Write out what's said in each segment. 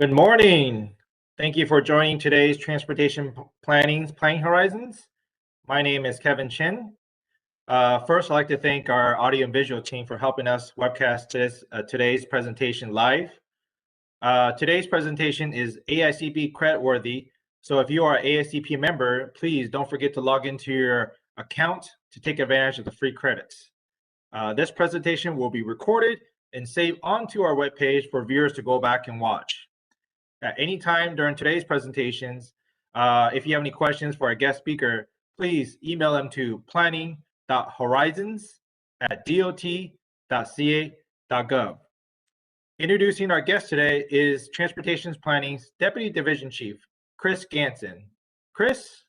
Good morning. Thank you for joining today's Planning Horizons. My name is Kevin Chin. First, I'd like to thank our audio and visual team for helping us webcast today's presentation live. Today's presentation is AICP credit-worthy, so if you are an AICP member, please don't forget to log into your account to take advantage of the free credits. This presentation will be recorded and saved onto our webpage for viewers to go back and watch. At any time during today's presentations, if you have any questions for our guest speaker, please email them to planning.horizons@dot.ca.gov. Introducing our guest today is Transportation Planning's Deputy Division Chief, Chris Ganson. Chris?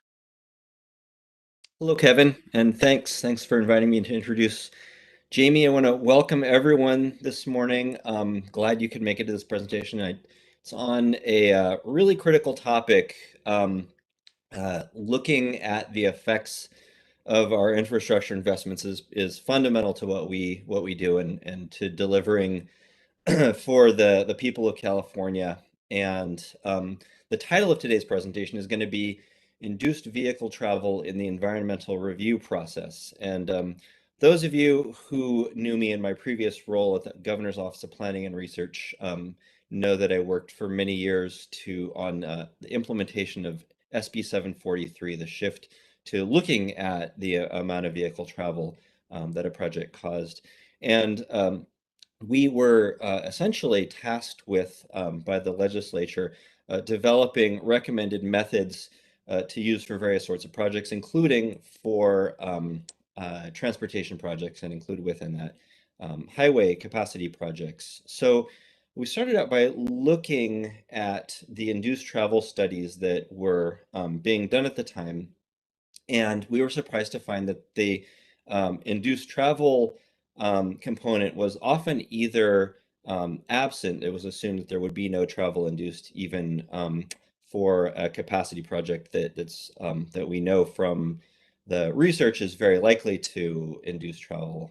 Hello, Kevin, and thanks for inviting me to introduce Jamie. I want to welcome everyone this morning. Glad you could make it to this presentation. It's on a really critical topic, looking at the effects of our infrastructure investments is fundamental to what we do and to delivering for the people of California. And the title of today's presentation is going to be Induced Vehicle Travel in the Environmental Review Process. And those of you who knew me in my previous role at the Governor's Office of Planning and Research know that I worked for many years on the implementation of SB 743, the shift to looking at the amount of vehicle travel that a project caused. And we were essentially tasked with, by the legislature, developing recommended methods to use for various sorts of projects, including for transportation projects, and included within that highway capacity projects. So we started out by looking at the induced travel studies that were being done at the time, and we were surprised to find that the induced travel component was often either absent. It was assumed that there would be no travel induced even for a capacity project that we know from the research is very likely to induce travel.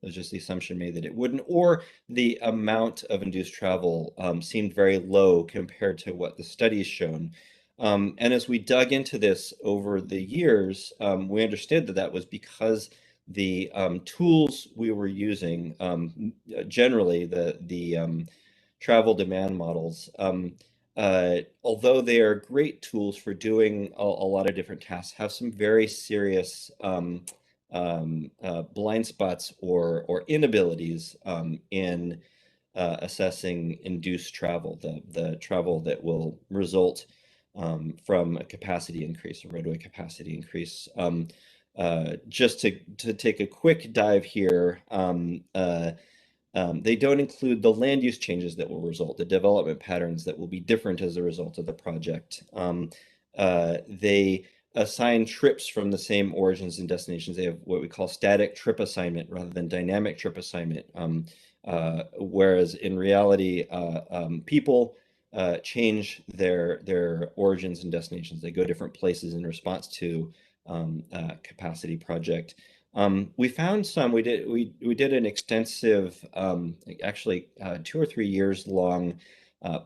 There's just the assumption made that it wouldn't, or the amount of induced travel seemed very low compared to what the studies shown. And as we dug into this over the years, we understood that that was because the tools we were using, generally the travel demand models, although they are great tools for doing a lot of different tasks, have some very serious blind spots or inabilities in assessing induced travel, the travel that will result from a capacity increase, a roadway capacity increase. Just to take a quick dive here, they don't include the land use changes that will result, the development patterns that will be different as a result of the project. They assign trips from the same origins and destinations. They have what we call static trip assignment rather than dynamic trip assignment. Whereas in reality, people change their origins and destinations. They go different places in response to capacity project. We found some. We did an extensive, actually 2 or 3 years long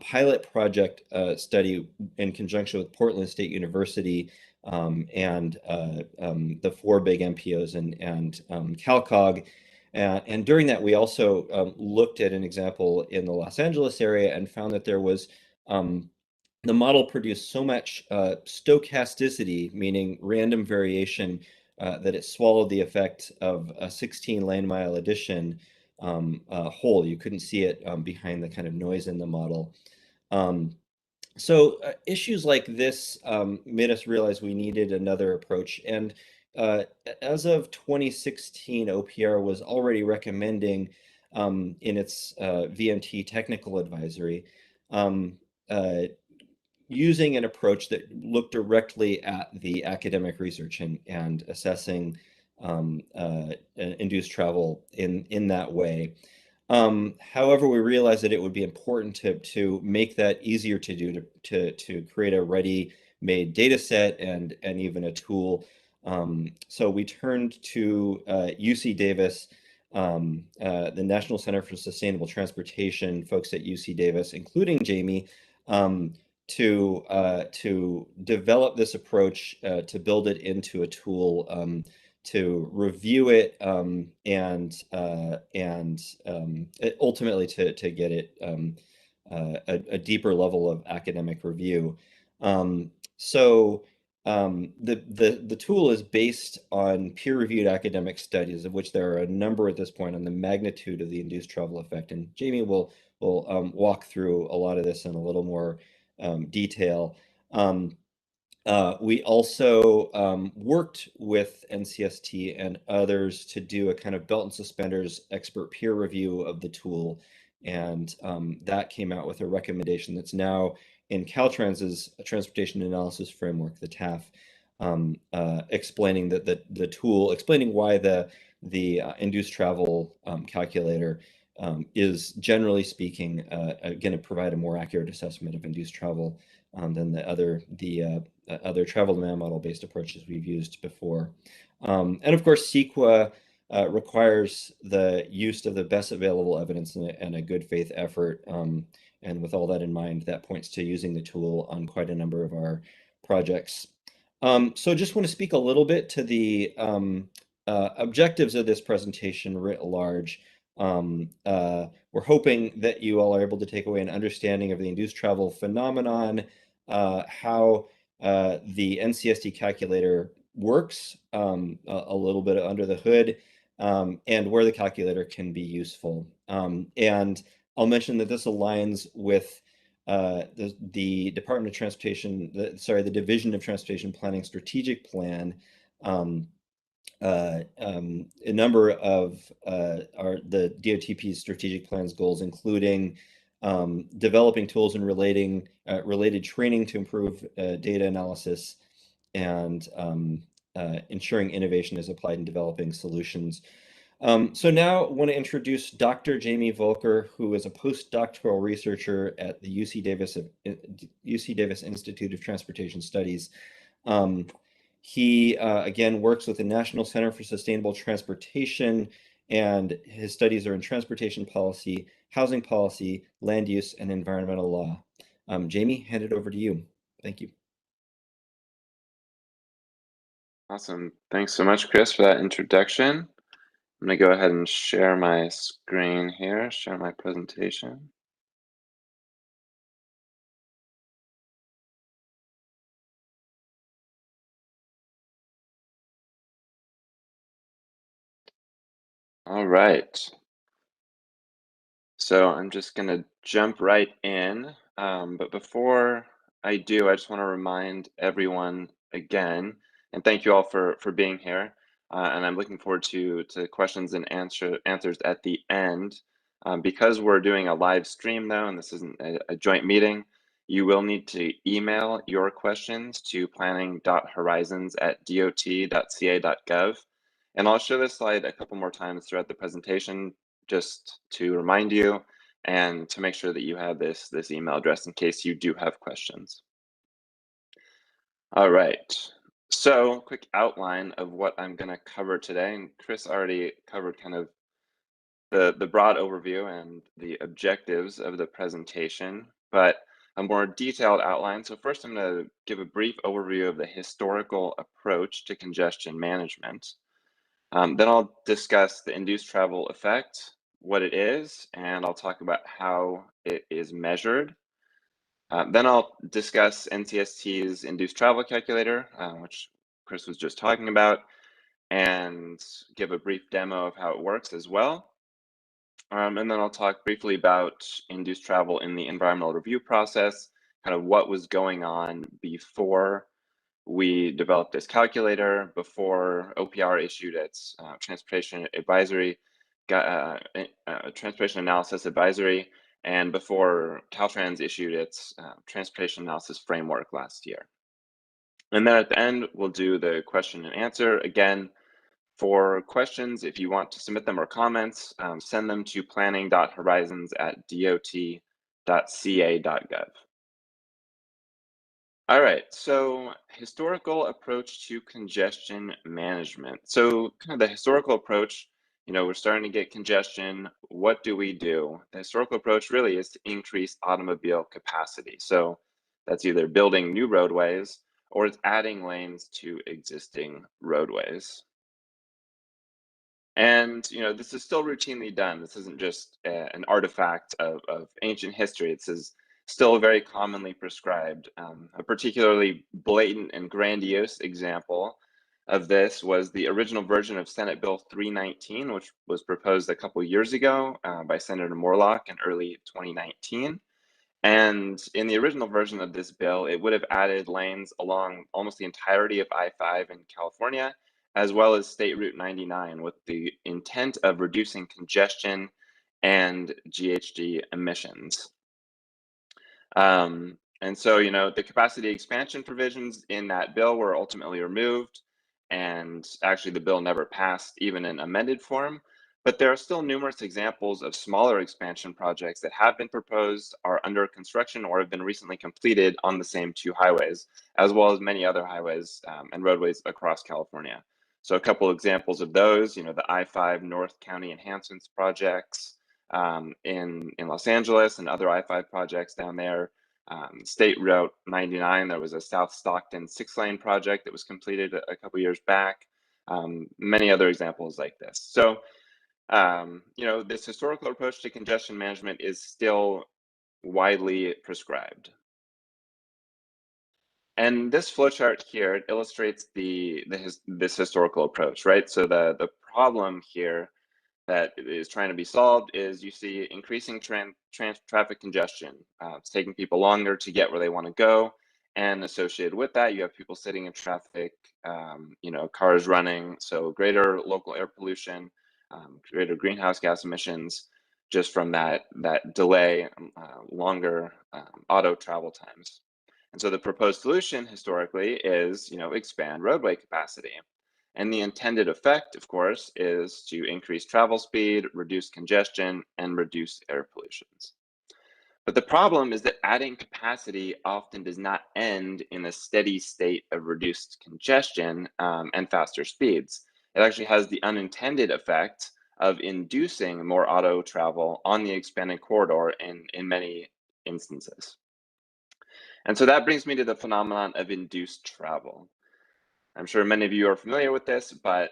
pilot project study in conjunction with Portland State University and the 4 big MPOs and CalCog. And during that, we also looked at an example in the Los Angeles area and found that there was the model produced so much stochasticity, meaning random variation, that it swallowed the effect of a 16 lane mile addition whole. You couldn't see it behind the kind of noise in the model. So issues like this made us realize we needed another approach. And as of 2016, OPR was already recommending in its VMT technical advisory using an approach that looked directly at the academic research and assessing induced travel in that way. However, we realized that it would be important to make that easier to do, to create a ready-made data set and even a tool. So we turned to UC Davis the National Center for Sustainable Transportation folks at UC Davis, including Jamie, to develop this approach, to build it into a tool, to review it, and ultimately to get it a deeper level of academic review. The tool is based on peer-reviewed academic studies, of which there are a number at this point, on the magnitude of the induced travel effect. And Jamie will walk through a lot of this in a little more detail. We also worked with NCST and others to do a kind of belt and suspenders expert peer review of the tool. And that came out with a recommendation that's now in Caltrans's Transportation Analysis Framework, the TAF, explaining that the tool, explaining why the induced travel calculator is, generally speaking, going to provide a more accurate assessment of induced travel than the other travel demand model based approaches we've used before. And of course, CEQA requires the use of the best available evidence and a good faith effort. And with all that in mind, that points to using the tool on quite a number of our projects. So just want to speak a little bit to the objectives of this presentation writ large. We're hoping that you all are able to take away an understanding of the induced travel phenomenon, how the NCST calculator works, a little bit under the hood, and where the calculator can be useful. And I'll mention that this aligns with the Department of Transportation, the Division of Transportation Planning Strategic Plan. A number of the DOTP's strategic plans goals, including developing tools and related training to improve data analysis, and ensuring innovation is applied in developing solutions. So now I want to introduce Dr. Jamie Volker, who is a postdoctoral researcher at the UC Davis Institute of Transportation Studies. He, again, works with the National Center for Sustainable Transportation, and his studies are in transportation policy, housing policy, land use, and environmental law. Jamie, hand it over to you. Thank you. Awesome. Thanks so much, Chris, for that introduction. I'm going to go ahead and share my screen here, share my presentation. All right. So I'm just going to jump right in. But before I do, I just want to remind everyone again, and thank you all for being here. And I'm looking forward to questions and answers at the end. Because we're doing a live stream though, and this isn't a joint meeting, you will need to email your questions to planning.horizons@dot.ca.gov. And I'll show this slide a couple more times throughout the presentation, just to remind you and to make sure that you have this email address in case you do have questions. All right, so quick outline of what I'm going to cover today. And Chris already covered kind of the broad overview and the objectives of the presentation, but a more detailed outline. So first, I'm going to give a brief overview of the historical approach to congestion management. Then I'll discuss the induced travel effect, what it is, and I'll talk about how it is measured. Then I'll discuss NCST's induced travel calculator, which Chris was just talking about, and give a brief demo of how it works as well. And then I'll talk briefly about induced travel in the environmental review process, kind of what was going on before we developed this calculator, before OPR issued its transportation analysis advisory, and before Caltrans issued its transportation analysis framework last year. And then at the end, we'll do the question and answer. Again, for questions, if you want to submit them or comments, send them to planning.horizons@dot.ca.gov. All right, so historical approach to congestion management. So kind of the historical approach we're starting to get congestion. What do we do? The historical approach really is to increase automobile capacity. So that's either building new roadways or it's adding lanes to existing roadways. And this is still routinely done. This isn't just an artifact of ancient history. This is still very commonly prescribed. A particularly blatant and grandiose example of this was the original version of Senate Bill 319, which was proposed a couple years ago by Senator Morlock in early 2019. And in the original version of this bill, it would have added lanes along almost the entirety of I-5 in California, as well as State Route 99, with the intent of reducing congestion and GHG emissions. And so, the capacity expansion provisions in that bill were ultimately removed, and actually the bill never passed, even in amended form. But there are still numerous examples of smaller expansion projects that have been proposed, are under construction, or have been recently completed on the same two highways, as well as many other highways and roadways across California. So a couple examples of those, the I-5 North County Enhancements projects in Los Angeles, and other I-5 projects down there. State Route 99, there was a South Stockton 6-lane project that was completed a couple years back. Many other examples like this. So this historical approach to congestion management is still widely prescribed. And this flowchart here illustrates this historical approach, right? So the problem here that is trying to be solved is you see increasing traffic congestion. It's taking people longer to get where they want to go. And associated with that, you have people sitting in traffic, cars running, so greater local air pollution, greater greenhouse gas emissions just from that delay, longer auto travel times. And so the proposed solution historically is, expand roadway capacity. And the intended effect, of course, is to increase travel speed, reduce congestion, and reduce air pollutions. But the problem is that adding capacity often does not end in a steady state of reduced congestion and faster speeds. It actually has the unintended effect of inducing more auto travel on the expanded corridor in many instances. And so that brings me to the phenomenon of induced travel. I'm sure many of you are familiar with this, but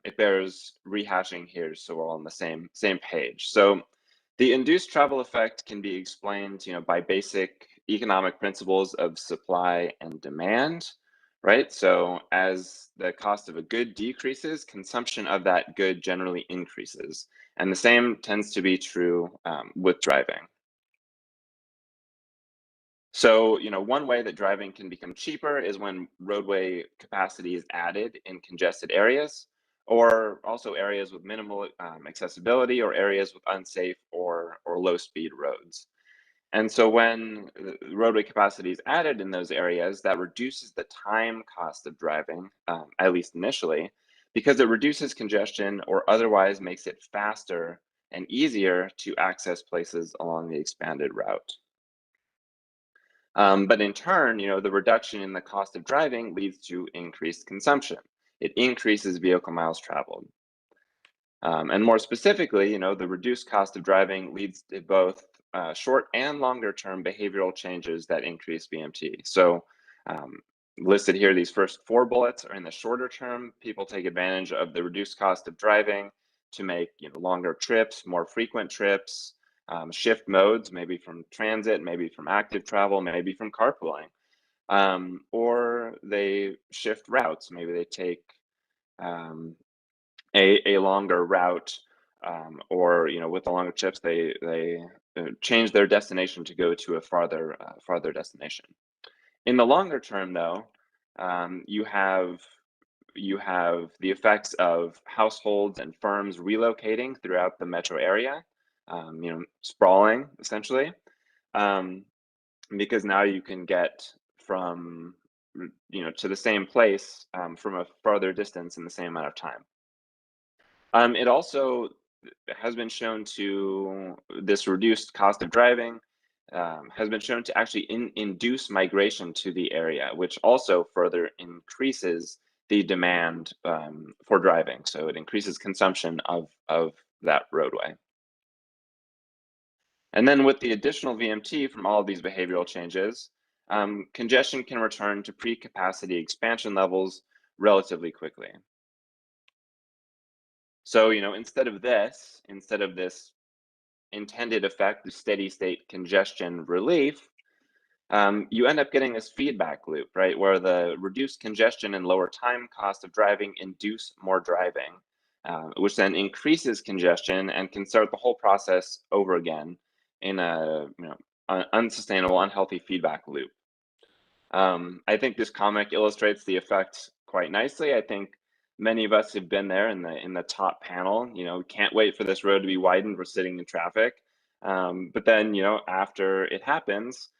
it bears rehashing here so we're all on the same page. So the induced travel effect can be explained, by basic economic principles of supply and demand, right? So as the cost of a good decreases, consumption of that good generally increases. And the same tends to be true with driving. So, one way that driving can become cheaper is when roadway capacity is added in congested areas, or also areas with minimal accessibility, or areas with unsafe or low speed roads. And so when roadway capacity is added in those areas, that reduces the time cost of driving, at least initially, because it reduces congestion or otherwise makes it faster and easier to access places along the expanded route. But in turn, the reduction in the cost of driving leads to increased consumption. It increases vehicle miles traveled. And more specifically, the reduced cost of driving leads to both short and longer term behavioral changes that increase VMT. So listed here, these first 4 bullets are in the shorter term. People take advantage of the reduced cost of driving to make longer trips, more frequent trips, shift modes, maybe from transit, maybe from active travel, maybe from carpooling, or they shift routes. Maybe they take a longer route, or with the longer trips, they change their destination to go to a farther destination. In the longer term, though, you have the effects of households and firms relocating throughout the metro area, sprawling essentially, because now you can get from to the same place from a farther distance in the same amount of time. It also has been shown to this reduced cost of driving has been shown to actually induce migration to the area, which also further increases the demand for driving. So it increases consumption of that roadway. And then with the additional VMT from all of these behavioral changes, congestion can return to pre-capacity expansion levels relatively quickly. So, instead of this intended effect of steady state congestion relief, you end up getting this feedback loop, right? Where the reduced congestion and lower time cost of driving induce more driving, which then increases congestion and can start the whole process over again in a unsustainable, unhealthy feedback loop. I think this comic illustrates the effect quite nicely. I think many of us have been there in the top panel. We can't wait for this road to be widened. We're sitting in traffic, but then after it happens,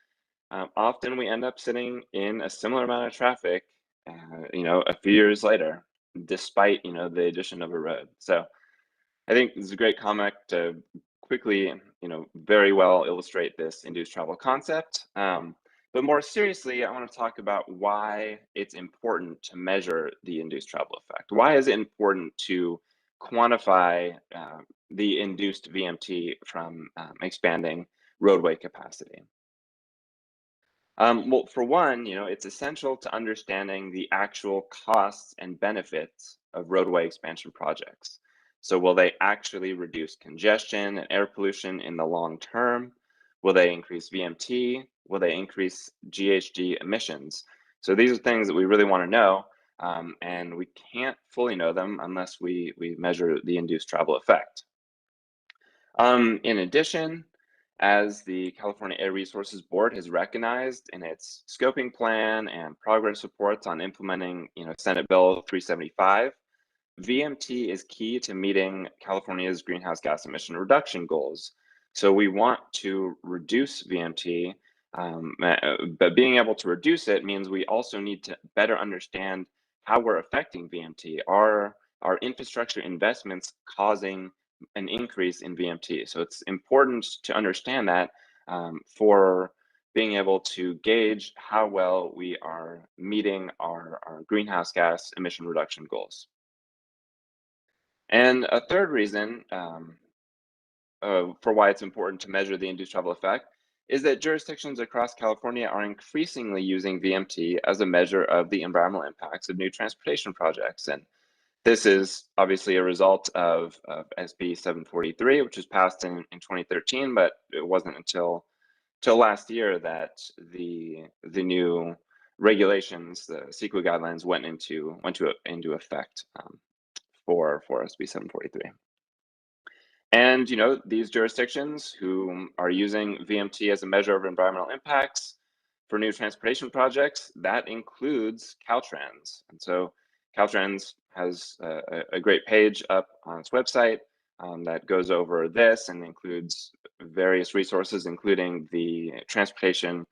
often we end up sitting in a similar amount of traffic, a few years later, despite the addition of a road. So I think this is a great comic to quickly, very well illustrate this induced travel concept. But more seriously, I want to talk about why it's important to measure the induced travel effect. Why is it important to quantify the induced VMT from expanding roadway capacity? Well, for one, it's essential to understanding the actual costs and benefits of roadway expansion projects. So will they actually reduce congestion and air pollution in the long term? Will they increase VMT? Will they increase GHG emissions? So these are things that we really want to know, and we can't fully know them unless we measure the induced travel effect. In addition, as the California Air Resources Board has recognized in its scoping plan and progress reports on implementing, Senate Bill 375, VMT is key to meeting California's greenhouse gas emission reduction goals. So we want to reduce VMT, but being able to reduce it means we also need to better understand how we're affecting VMT. Are our infrastructure investments causing an increase in VMT? So it's important to understand that for being able to gauge how well we are meeting our greenhouse gas emission reduction goals. And a third reason for why it's important to measure the induced travel effect is that jurisdictions across California are increasingly using VMT as a measure of the environmental impacts of new transportation projects. And this is obviously a result of SB 743, which was passed in 2013, but it wasn't until last year that the new regulations, the CEQA guidelines, went into effect for SB 743. And these jurisdictions who are using VMT as a measure of environmental impacts for new transportation projects, that includes Caltrans. And so Caltrans has a great page up on its website that goes over this and includes various resources, including the transportation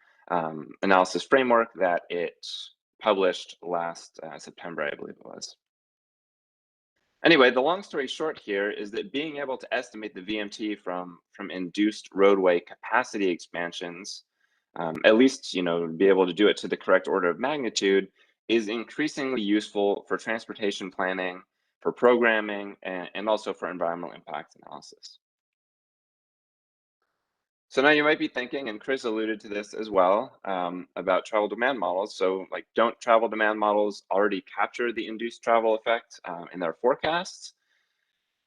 analysis framework that it published last September, I believe it was. Anyway, the long story short here is that being able to estimate the VMT from induced roadway capacity expansions, at least be able to do it to the correct order of magnitude, is increasingly useful for transportation planning, for programming, and also for environmental impact analysis. So now you might be thinking, and Chris alluded to this as well, about travel demand models. So don't travel demand models already capture the induced travel effect in their forecasts?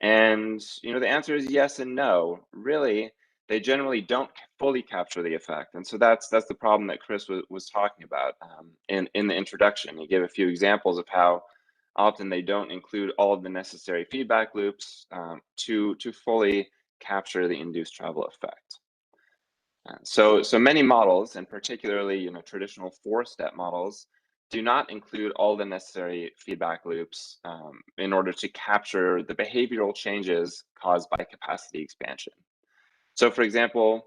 And the answer is yes and no. Really, they generally don't fully capture the effect. And so that's the problem that Chris was talking about in the introduction. He gave a few examples of how often they don't include all of the necessary feedback loops to fully capture the induced travel effect. So many models, and particularly traditional four-step models, do not include all the necessary feedback loops in order to capture the behavioral changes caused by capacity expansion. So for example,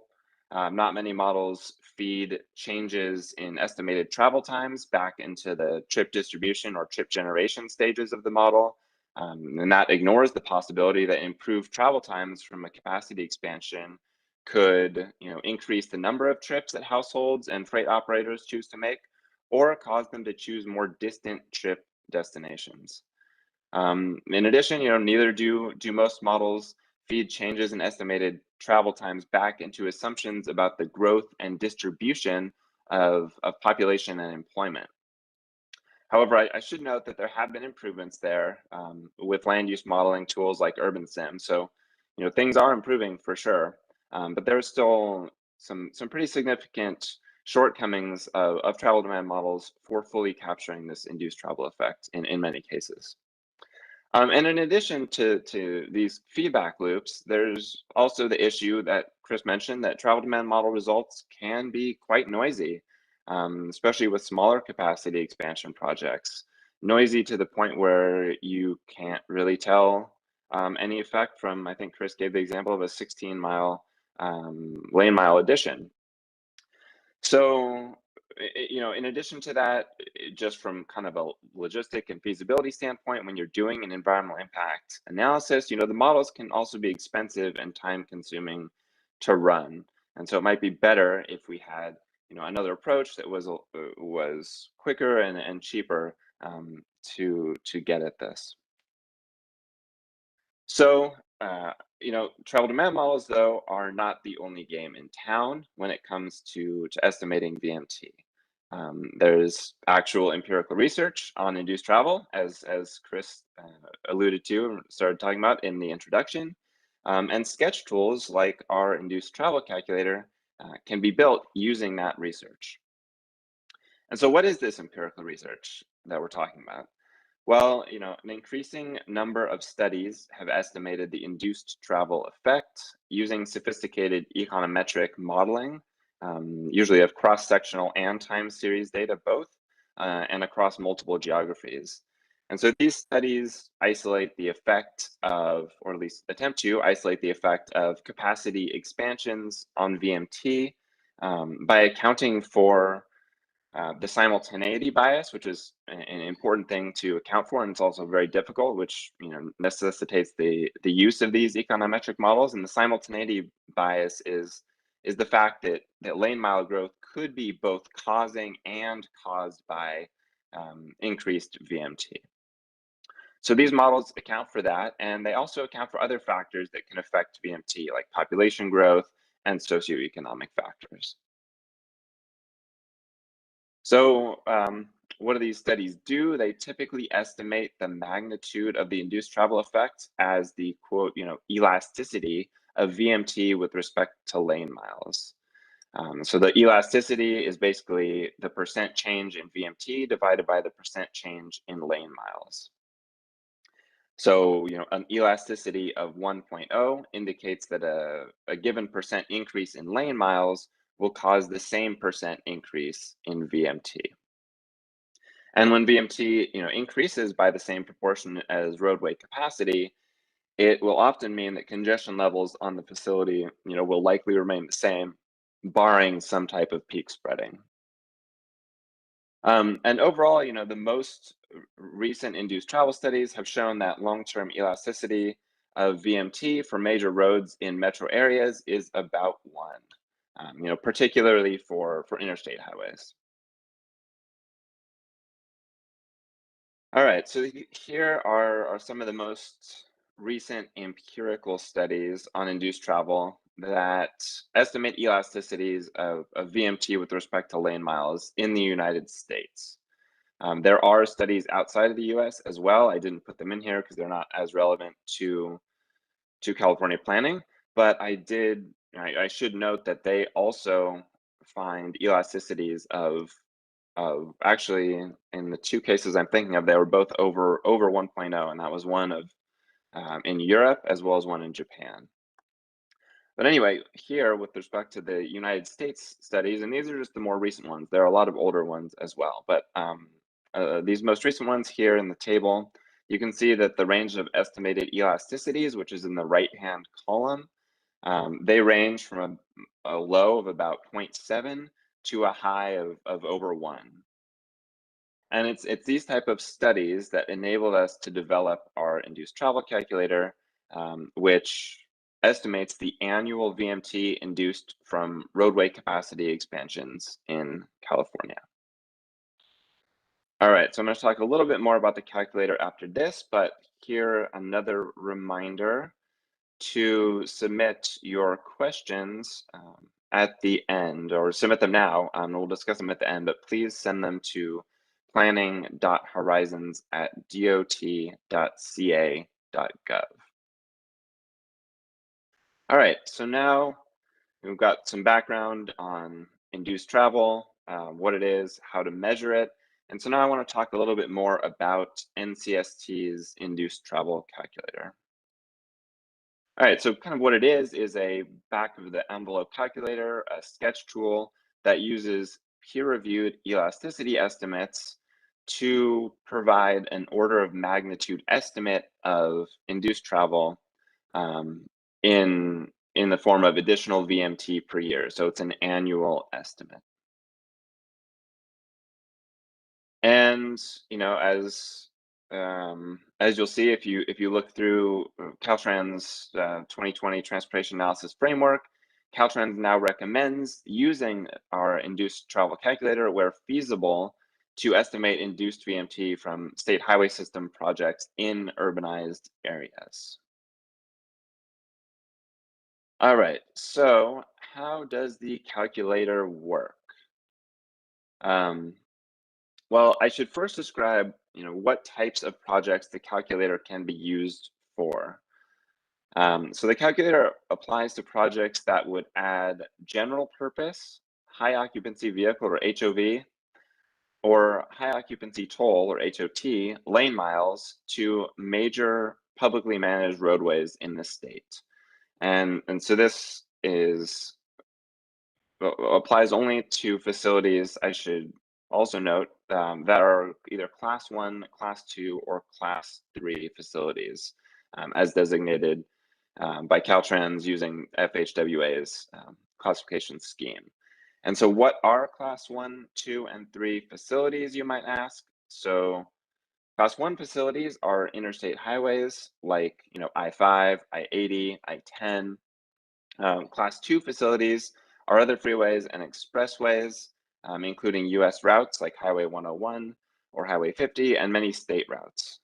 not many models feed changes in estimated travel times back into the trip distribution or trip generation stages of the model. And that ignores the possibility that improved travel times from a capacity expansion could increase the number of trips that households and freight operators choose to make, or cause them to choose more distant trip destinations. In addition, neither do most models feed changes in estimated travel times back into assumptions about the growth and distribution of population and employment. However, I should note that there have been improvements there with land use modeling tools like UrbanSim. So, things are improving for sure, but there's still some pretty significant shortcomings of travel demand models for fully capturing this induced travel effect in many cases. And in addition to these feedback loops, there's also the issue that Chris mentioned, that travel demand model results can be quite noisy, especially with smaller capacity expansion projects. Noisy to the point where you can't really tell any effect from, I think Chris gave the example of a 16-mile lane mile addition. So, in addition to that, just from kind of a logistic and feasibility standpoint, when you're doing an environmental impact analysis, the models can also be expensive and time consuming to run. And so it might be better if we had, another approach that was quicker and cheaper to get at this. So, travel demand models, though, are not the only game in town when it comes to estimating VMT. There's actual empirical research on induced travel, as Chris alluded to and started talking about in the introduction. And sketch tools like our induced travel calculator can be built using that research. And so what is this empirical research that we're talking about? Well, an increasing number of studies have estimated the induced travel effect using sophisticated econometric modeling, usually of cross-sectional and time series data both, and across multiple geographies. And so these studies isolate the effect of, or at least attempt to isolate the effect of capacity expansions on VMT by accounting for the simultaneity bias, which is an important thing to account for, and it's also very difficult, which necessitates the use of these econometric models. And the simultaneity bias is the fact that lane mile growth could be both causing and caused by increased VMT. So these models account for that, and they also account for other factors that can affect VMT, like population growth and socioeconomic factors. So what do these studies do? They typically estimate the magnitude of the induced travel effect as the quote, elasticity of VMT with respect to lane miles. So the elasticity is basically the percent change in VMT divided by the percent change in lane miles. So, an elasticity of 1.0 indicates that a given percent increase in lane miles will cause the same percent increase in VMT. And when VMT, increases by the same proportion as roadway capacity, it will often mean that congestion levels on the facility, will likely remain the same, barring some type of peak spreading. And overall, the most recent induced travel studies have shown that long-term elasticity of VMT for major roads in metro areas is about 1, particularly for interstate highways. All right, so here are some of the most recent empirical studies on induced travel that estimate elasticities of VMT with respect to lane miles in the United States. There are studies outside of the US as well. I didn't put them in here because they're not as relevant to California planning, but I should note that they also find elasticities of actually, in the two cases I'm thinking of, they were both over 1.0, and that was one of in Europe as well as one in Japan. But anyway, here with respect to the United States studies, and these are just the more recent ones, there are a lot of older ones as well, but these most recent ones here in the table, you can see that the range of estimated elasticities, which is in the right-hand column, they range from a low of about 0.7 to a high of over 1. And it's these type of studies that enabled us to develop our induced travel calculator, which estimates the annual VMT induced from roadway capacity expansions in California. All right, so I'm going to talk a little bit more about the calculator after this, but here another reminder to submit your questions at the end, or submit them now. We'll discuss them at the end, but please send them to planning.horizons@dot.ca.gov. All right, so now we've got some background on induced travel, what it is, how to measure it. And so now I want to talk a little bit more about NCST's induced travel calculator. All right, so kind of what it is a back of the envelope calculator, a sketch tool that uses peer-reviewed elasticity estimates to provide an order of magnitude estimate of induced travel in the form of additional VMT per year. So it's an annual estimate. And as you'll see, if you look through Caltrans 2020 Transportation Analysis Framework, Caltrans now recommends using our induced travel calculator where feasible to estimate induced VMT from state highway system projects in urbanized areas. All right, so how does the calculator work? Well, I should first describe, what types of projects the calculator can be used for. So the calculator applies to projects that would add general purpose, high occupancy vehicle or HOV, or high occupancy toll or HOT lane miles to major publicly managed roadways in the state. And so this applies only to facilities, I should also note, that are either class 1, class 2, or class 3 facilities, as designated by Caltrans using FHWA's classification scheme. And so what are class 1, 2, and 3 facilities, you might ask? So class 1 facilities are interstate highways like I-5, I-80, I-10. Class 2 facilities are other freeways and expressways, including US routes like Highway 101 or Highway 50 and many state routes.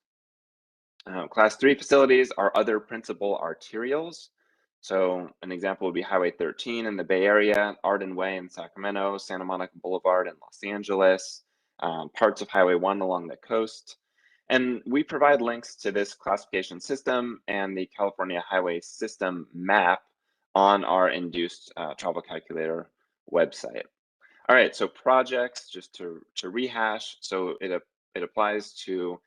Class 3 facilities are other principal arterials. So an example would be Highway 13 in the Bay Area, Arden Way in Sacramento, Santa Monica Boulevard in Los Angeles, parts of Highway 1 along the coast. And we provide links to this classification system and the California Highway System map on our induced travel calculator website. All right, so projects, just to rehash, so it applies to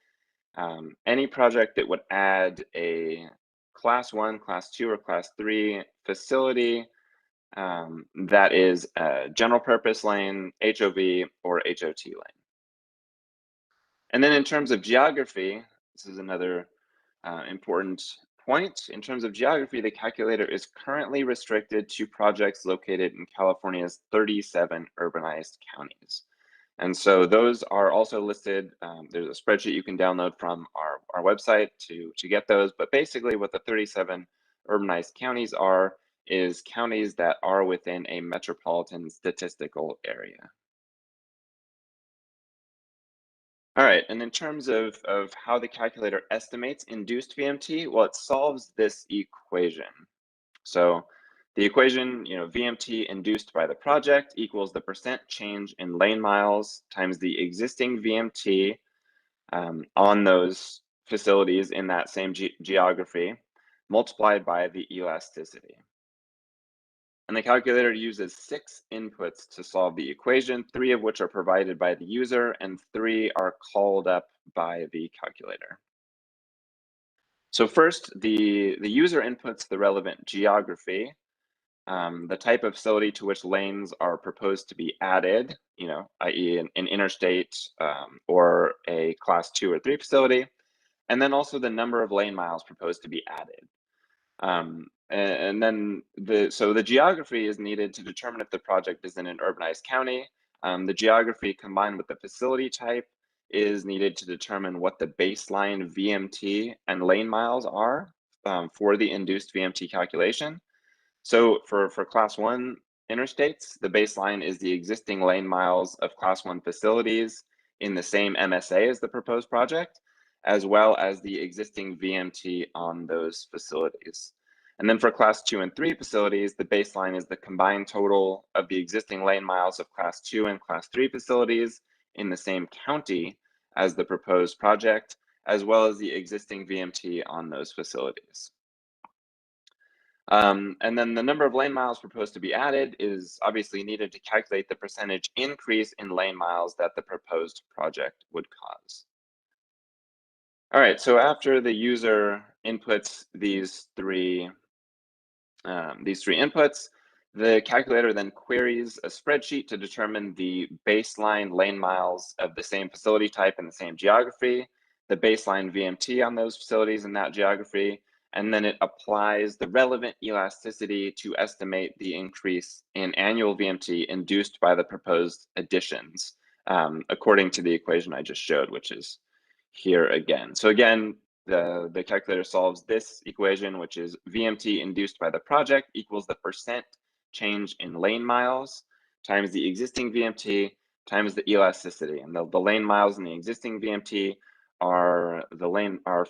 any project that would add a class 1, class 2, or class 3 facility that is a general purpose lane, HOV, or HOT lane. And then in terms of geography, this is another important point. In terms of geography, the calculator is currently restricted to projects located in California's 37 urbanized counties. And so those are also listed. There's a spreadsheet you can download from our website to get those. But basically what the 37 urbanized counties are is counties that are within a metropolitan statistical area. All right, and in terms of how the calculator estimates induced VMT, well, it solves this equation. So the equation, VMT induced by the project equals the percent change in lane miles times the existing VMT on those facilities in that same geography, multiplied by the elasticity. And the calculator uses 6 inputs to solve the equation, 3 of which are provided by the user and 3 are called up by the calculator. So first, the user inputs the relevant geography, the type of facility to which lanes are proposed to be added, i.e. an interstate or a class 2 or 3 facility, and then also the number of lane miles proposed to be added. And then the geography is needed to determine if the project is in an urbanized county. The geography combined with the facility type is needed to determine what the baseline VMT and lane miles are for the induced VMT calculation. So for class 1 interstates, the baseline is the existing lane miles of class 1 facilities in the same MSA as the proposed project, as well as the existing VMT on those facilities. And then for class 2 and 3 facilities, the baseline is the combined total of the existing lane miles of class 2 and class 3 facilities in the same county as the proposed project, as well as the existing VMT on those facilities. And then the number of lane miles proposed to be added is obviously needed to calculate the percentage increase in lane miles that the proposed project would cause. All right, so after the user inputs these three inputs, the calculator then queries a spreadsheet to determine the baseline lane miles of the same facility type and the same geography, the baseline VMT on those facilities in that geography, and then it applies the relevant elasticity to estimate the increase in annual VMT induced by the proposed additions, according to the equation I just showed, which is here again. So again, the calculator solves this equation, which is VMT induced by the project equals the percent change in lane miles times the existing VMT times the elasticity. And the lane miles in the existing VMT are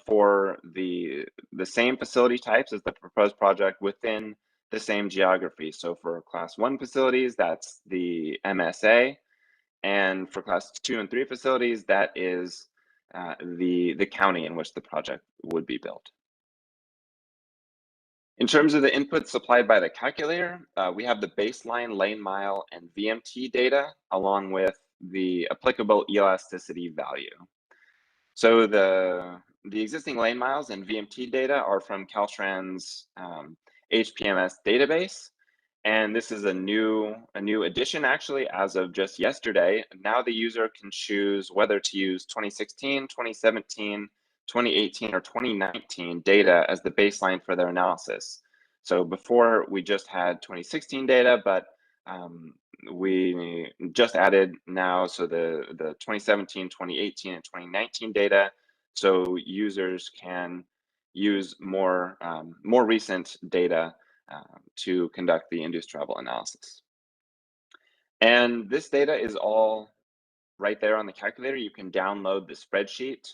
for the same facility types as the proposed project within the same geography. So for class 1 facilities, that's the MSA. And for class 2 and 3 facilities, that is the county in which the project would be built. In terms of the inputs supplied by the calculator, we have the baseline lane mile and VMT data along with the applicable elasticity value. So the existing lane miles and VMT data are from Caltrans HPMS database. And this is a new addition actually as of just yesterday. Now the user can choose whether to use 2016, 2017, 2018, or 2019 data as the baseline for their analysis. So before we just had 2016 data, but we just added now, so the 2017, 2018, and 2019 data, so users can use more recent data to conduct the induced travel analysis. And this data is all right there on the calculator. You can download the spreadsheet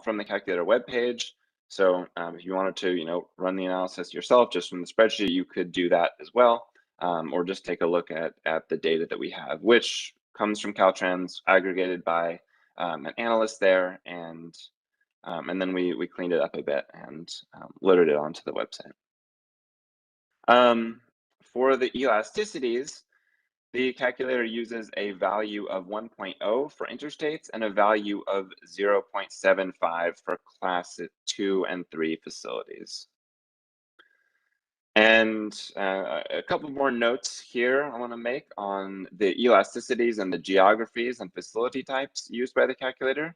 from the calculator webpage. So if you wanted to, run the analysis yourself just from the spreadsheet, you could do that as well, or just take a look at the data that we have, which comes from Caltrans, aggregated by an analyst there, and then we cleaned it up a bit and loaded it onto the website. For the elasticities, the calculator uses a value of 1.0 for interstates and a value of 0.75 for class 2 and 3 facilities. And a couple more notes here I want to make on the elasticities and the geographies and facility types used by the calculator.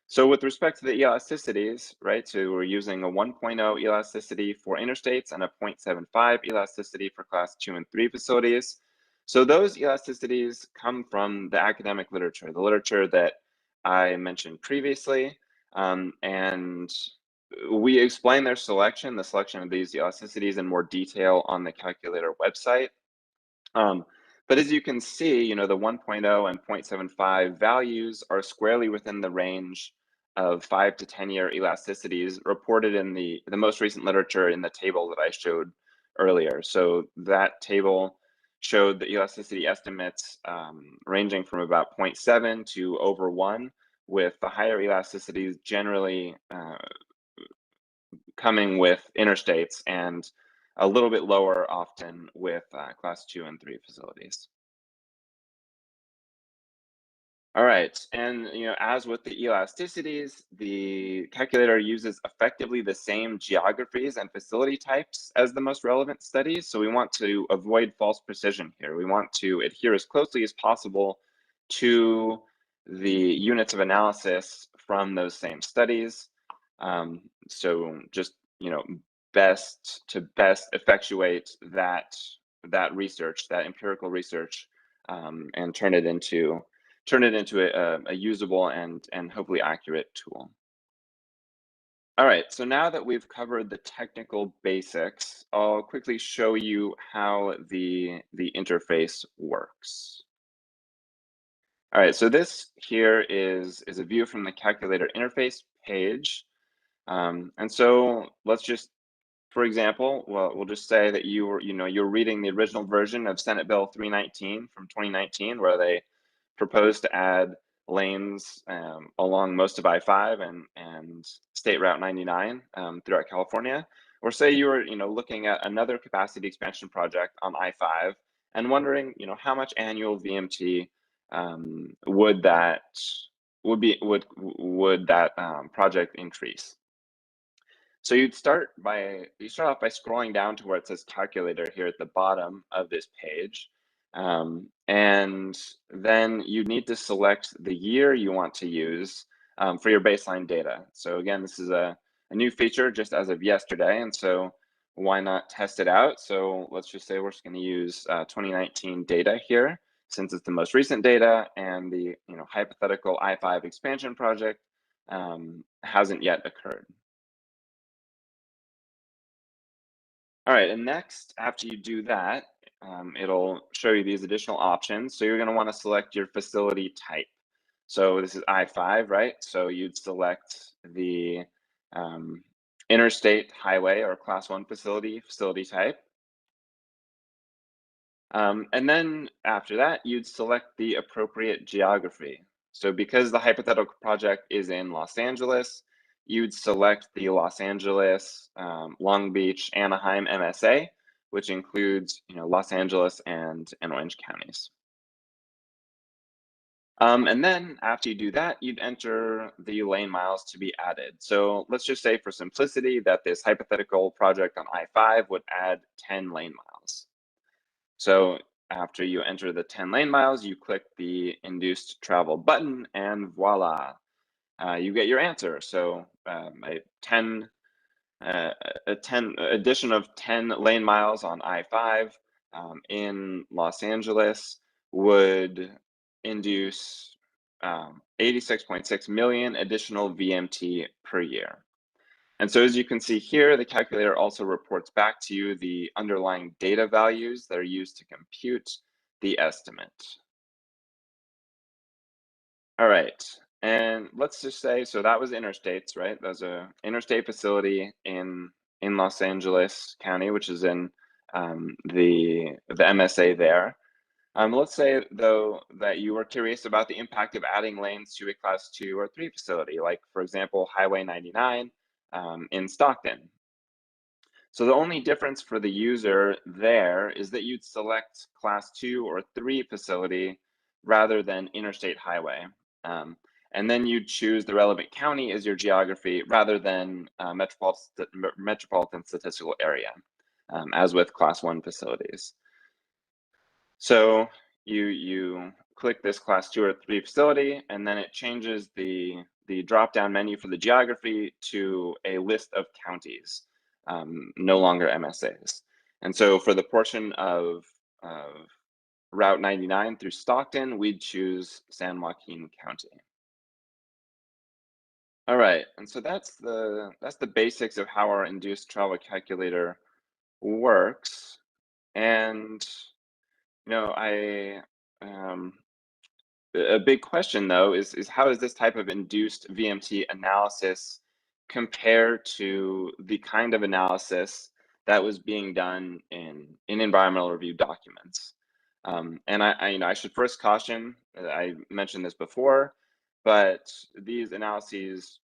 So with respect to the elasticities, right, so we're using a 1.0 elasticity for interstates and a 0.75 elasticity for class 2 and 3 facilities. So those elasticities come from the academic literature, the literature that I mentioned previously, and we explain their selection, the selection of these elasticities in more detail on the calculator website. But as you can see, the 1.0 and 0.75 values are squarely within the range of 5 to 10-year elasticities reported in the most recent literature in the table that I showed earlier. So that table showed the elasticity estimates ranging from about 0.7 to over 1, with the higher elasticities generally coming with interstates and a little bit lower often with class 2 and 3 facilities. All right, and as with the elasticities, the calculator uses effectively the same geographies and facility types as the most relevant studies. So we want to avoid false precision here. We want to adhere as closely as possible to the units of analysis from those same studies. So just best effectuate that research, that empirical research, and turn it into a usable and hopefully accurate tool. All right, so now that we've covered the technical basics, I'll quickly show you how the interface works. All right, so this here is a view from the calculator interface page. And so let's just, for example, we'll just say that you're reading the original version of Senate Bill 319 from 2019, where they proposed to add lanes along most of I-5 and State Route 99 throughout California. Or say you were looking at another capacity expansion project on I-5 and wondering how much annual VMT would that project increase. So you start off by scrolling down to where it says calculator here at the bottom of this page. And then you need to select the year you want to use for your baseline data. So again, this is a new feature just as of yesterday. And so why not test it out? So let's just say we're just going to use 2019 data here, since it's the most recent data and the hypothetical I-5 expansion project hasn't yet occurred. All right, and next, after you do that, it'll show you these additional options. So you're going to want to select your facility type. So this is I-5, right? So you'd select the interstate highway or class 1 facility type. And then after that, you'd select the appropriate geography. So because the hypothetical project is in Los Angeles, you'd select the Los Angeles, Long Beach, Anaheim MSA, which includes Los Angeles and Orange counties. And then after you do that, you'd enter the lane miles to be added. So let's just say for simplicity that this hypothetical project on I-5 would add 10 lane miles. So after you enter the 10 lane miles, you click the induced travel button and voila, you get your answer. So a 10 addition of 10 lane miles on I-5 in Los Angeles would induce 86.6 million additional VMT per year. And so as you can see here, the calculator also reports back to you the underlying data values that are used to compute the estimate. All right, and let's just say, so that was interstates, right? That was a interstate facility in Los Angeles County, which is in the MSA there. Let's say, though, that you were curious about the impact of adding lanes to a class 2 or 3 facility, like, for example, Highway 99 in Stockton. So the only difference for the user there is that you'd select class 2 or 3 facility rather than interstate highway. And then you'd choose the relevant county as your geography rather than metropolitan statistical area, as with class 1 facilities. So you click this class 2 or 3 facility, and then it changes the drop-down menu for the geography to a list of counties, no longer MSAs. And so for the portion of Route 99 through Stockton, we'd choose San Joaquin County. All right, and so that's the basics of how our induced travel calculator works. And a big question though is how does this type of induced VMT analysis compare to the kind of analysis that was being done in environmental review documents? And I should first caution, I mentioned this before, but these analyses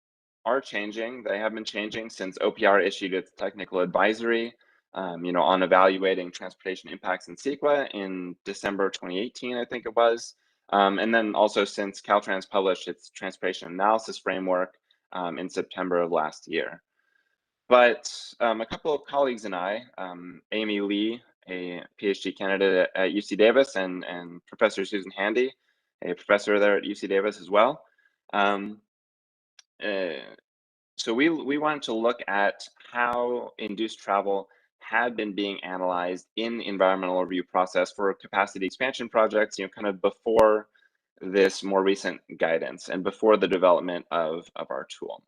are changing. They have been changing since OPR issued its technical advisory, on evaluating transportation impacts in CEQA in December 2018, I think it was. And then also since Caltrans published its transportation analysis framework in September of last year. But a couple of colleagues and I, Amy Lee, a PhD candidate at UC Davis, and Professor Susan Handy, a professor there at UC Davis as well. So we wanted to look at how induced travel had been being analyzed in the environmental review process for capacity expansion projects, kind of before this more recent guidance and before the development of our tool.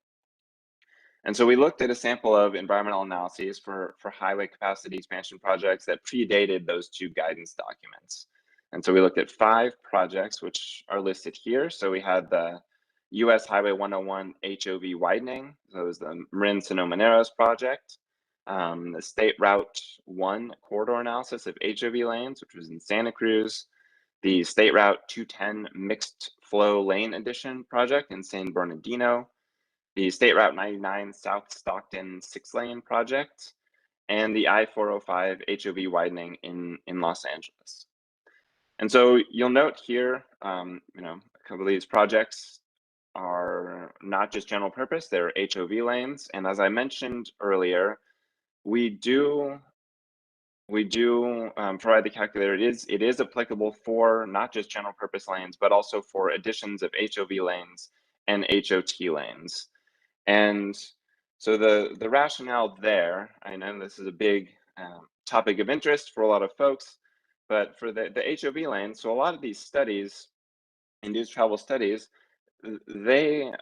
And so we looked at a sample of environmental analyses for highway capacity expansion projects that predated those two guidance documents. And so we looked at 5 projects, which are listed here. So we had the US Highway 101 HOV widening. So it was the Marin-Sonoma Narrows project. The State Route 1 corridor analysis of HOV lanes, which was in Santa Cruz. The State Route 210 mixed flow lane addition project in San Bernardino. The State Route 99 South Stockton 6-lane project, and the I-405 HOV widening in Los Angeles. And so you'll note here, a couple of these projects are not just general purpose, they're HOV lanes. And as I mentioned earlier, we do provide the calculator. It is applicable for not just general purpose lanes, but also for additions of HOV lanes and HOT lanes. And so the rationale there, I know this is a big topic of interest for a lot of folks, but for the HOV lane, so a lot of these studies, induced travel studies, they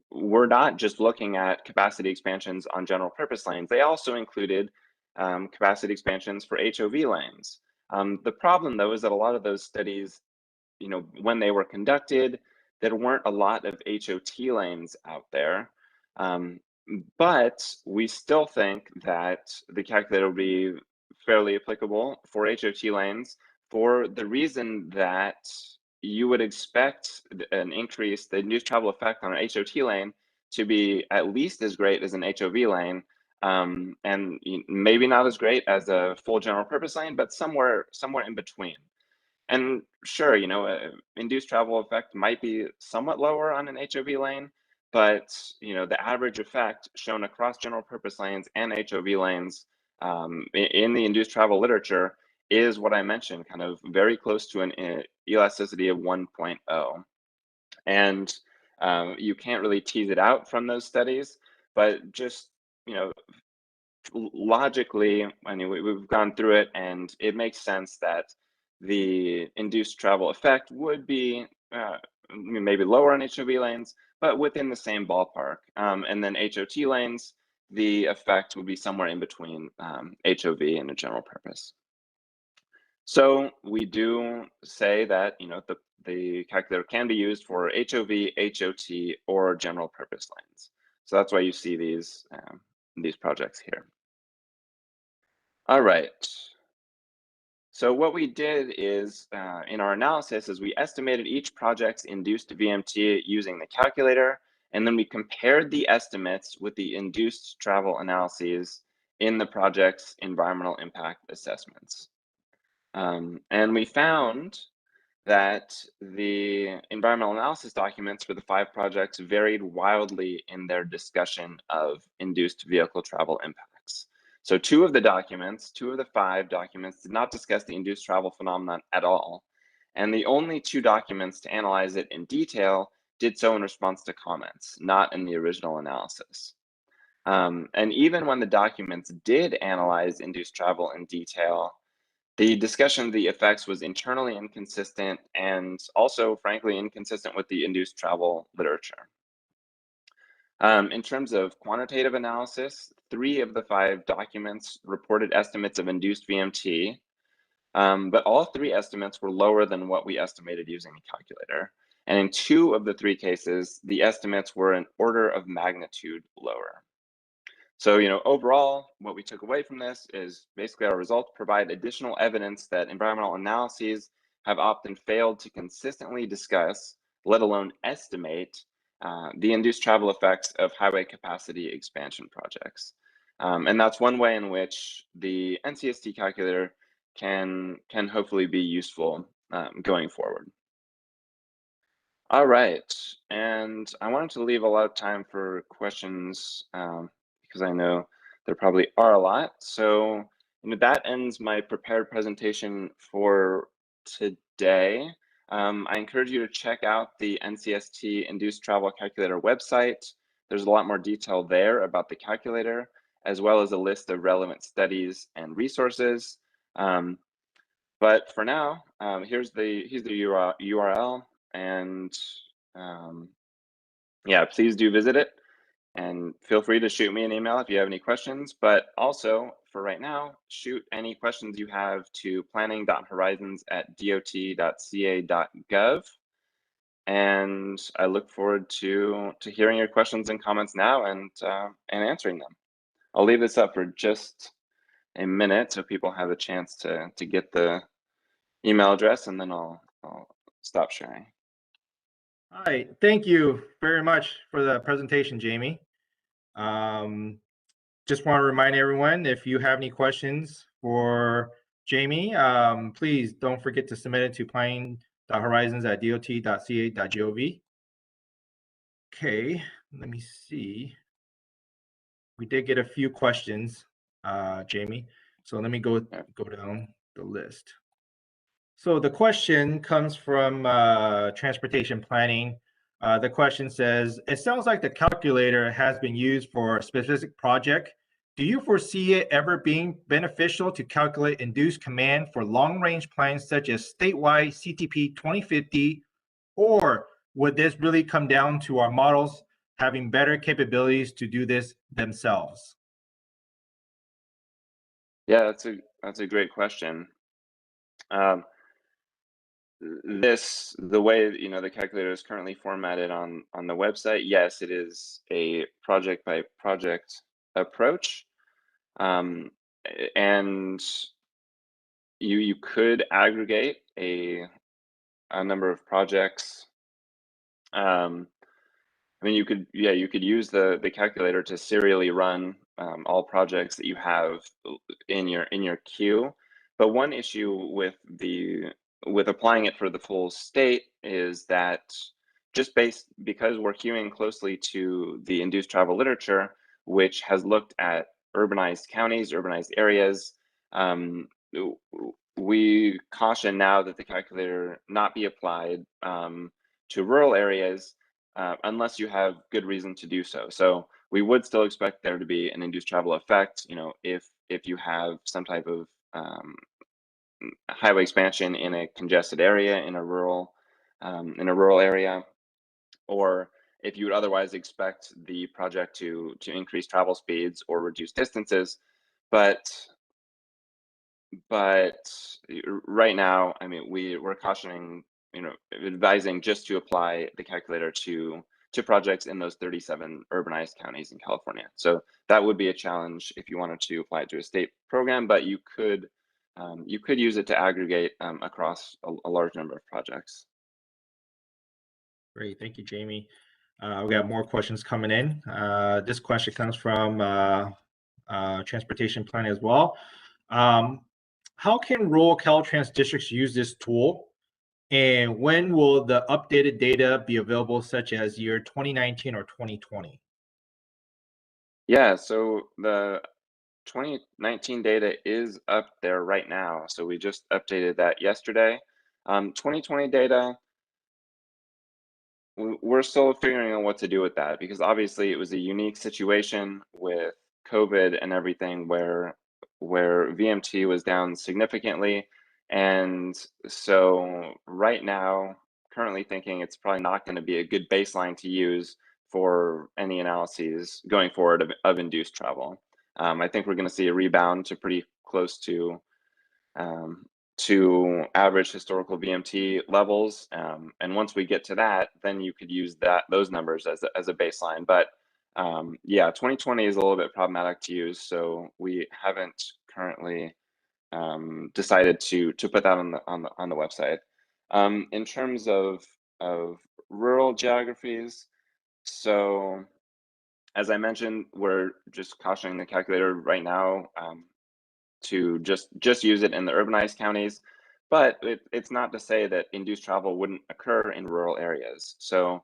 were not just looking at capacity expansions on general purpose lanes. They also included capacity expansions for HOV lanes. The problem, though, is that a lot of those studies, when they were conducted, there weren't a lot of HOT lanes out there. But we still think that the calculator will be fairly applicable for HOT lanes for the reason that you would expect an increase, the induced travel effect on an HOT lane to be at least as great as an HOV lane, and maybe not as great as a full general purpose lane, but somewhere in between. And sure, induced travel effect might be somewhat lower on an HOV lane, but the average effect shown across general purpose lanes and HOV lanes in the induced travel literature is what I mentioned, kind of very close to an elasticity of 1.0. And you can't really tease it out from those studies, but just logically, I mean, we've gone through it, and it makes sense that the induced travel effect would be maybe lower on HOV lanes, but within the same ballpark. And then HOT lanes, the effect would be somewhere in between HOV and a general purpose. So we do say that the calculator can be used for HOV, HOT, or general purpose lanes. So that's why you see these projects here. All right. So what we did is, in our analysis, is we estimated each project's induced VMT using the calculator, and then we compared the estimates with the induced travel analyses in the project's environmental impact assessments. And we found that the environmental analysis documents for the 5 projects varied wildly in their discussion of induced vehicle travel impacts. So 2 of the 5 documents did not discuss the induced travel phenomenon at all. And the only 2 documents to analyze it in detail did so in response to comments, not in the original analysis. And even when the documents did analyze induced travel in detail, the discussion of the effects was internally inconsistent and also, frankly, inconsistent with the induced travel literature. In terms of quantitative analysis, 3 of the 5 documents reported estimates of induced VMT, but all 3 estimates were lower than what we estimated using the calculator. And in 2 of the 3 cases, the estimates were an order of magnitude lower. So, overall, what we took away from this is basically our results provide additional evidence that environmental analyses have often failed to consistently discuss, let alone estimate, the induced travel effects of highway capacity expansion projects. And that's one way in which the NCST calculator can hopefully be useful going forward. All right, and I wanted to leave a lot of time for questions because I know there probably are a lot. So that ends my prepared presentation for today. I encourage you to check out the NCST Induced Travel Calculator website. There's a lot more detail there about the calculator, as well as a list of relevant studies and resources. But for now, here's the URL, and yeah, please do visit it. And feel free to shoot me an email if you have any questions, but also for right now, shoot any questions you have to planning.horizons@dot.ca.gov. And I look forward to hearing your questions and comments now and answering them. I'll leave this up for just a minute so people have a chance to get the email address, and then I'll stop sharing. All right, thank you very much for the presentation, Jamie. Just want to remind everyone, if you have any questions for Jamie, please don't forget to submit it to planning.horizons@dot.ca.gov. Okay, let me see. We did get a few questions, Jamie. So let me go down the list. So the question comes from transportation planning. The question says, it sounds like the calculator has been used for a specific project. Do you foresee it ever being beneficial to calculate induced command for long-range plans such as statewide CTP 2050? Or would this really come down to our models having better capabilities to do this themselves? Yeah, that's a great question. The way the calculator is currently formatted on the website, yes, it is a project by project approach, and you could aggregate a number of projects. I mean, you could use the calculator to serially run all projects that you have in your queue. But one issue with applying it for the full state is that because we're queuing closely to the induced travel literature, which has looked at urbanized counties, urbanized areas, we caution now that the calculator not be applied to rural areas unless you have good reason to do so. So we would still expect there to be an induced travel effect, if you have some type of highway expansion in a congested area in a rural area, or if you would otherwise expect the project to increase travel speeds or reduce distances. But right now, I mean, we're cautioning, advising just to apply the calculator to projects in those 37 urbanized counties in California. So that would be a challenge if you wanted to apply it to a state program, but you could use it to aggregate across a large number of projects. Great, thank you, Jamie. We got more questions coming in. This question comes from transportation planning as well. How can rural Caltrans districts use this tool? And when will the updated data be available, such as year 2019 or 2020? Yeah, so the 2019 data is up there right now. So we just updated that yesterday. 2020 data, we're still figuring out what to do with that, because obviously it was a unique situation with COVID and everything where VMT was down significantly. And so right now, currently thinking it's probably not going to be a good baseline to use for any analyses going forward of induced travel. I think we're going to see a rebound to pretty close to average historical VMT levels. And once we get to that, then you could use those numbers as a baseline. But yeah, 2020 is a little bit problematic to use, so we haven't currently decided to put that on the website. In terms of rural geographies, so as I mentioned, we're just cautioning the calculator right now to just use it in the urbanized counties, but it's not to say that induced travel wouldn't occur in rural areas. So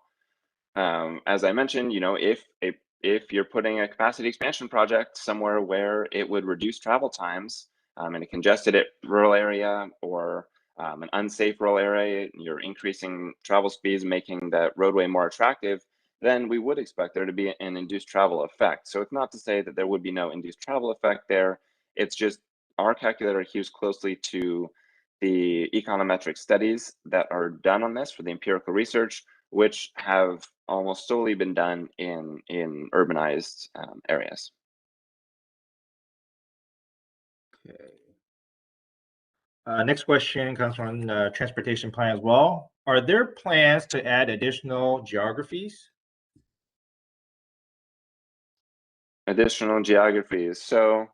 as I mentioned, if you're putting a capacity expansion project somewhere where it would reduce travel times in a congested rural area, or an unsafe rural area, you're increasing travel speeds, making that roadway more attractive, then we would expect there to be an induced travel effect. So it's not to say that there would be no induced travel effect there. It's just our calculator hews closely to the econometric studies that are done on this for the empirical research, which have almost solely been done in urbanized areas. Next question comes from transportation plan as well. Are there plans to add additional geographies? Additional geographies. So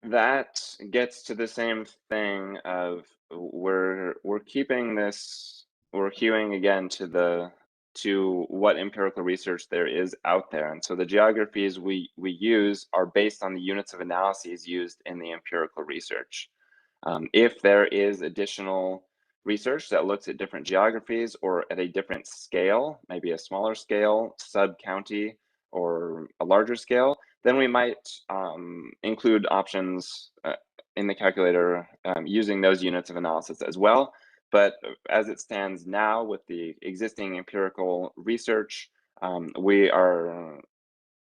that gets to the same thing of we're keeping this, we're hewing again to what empirical research there is out there. And so the geographies we use are based on the units of analyses used in the empirical research. If there is additional research that looks at different geographies or at a different scale, maybe a smaller scale, sub-county, or a larger scale, then we might include options in the calculator using those units of analysis as well. But as it stands now with the existing empirical research, we are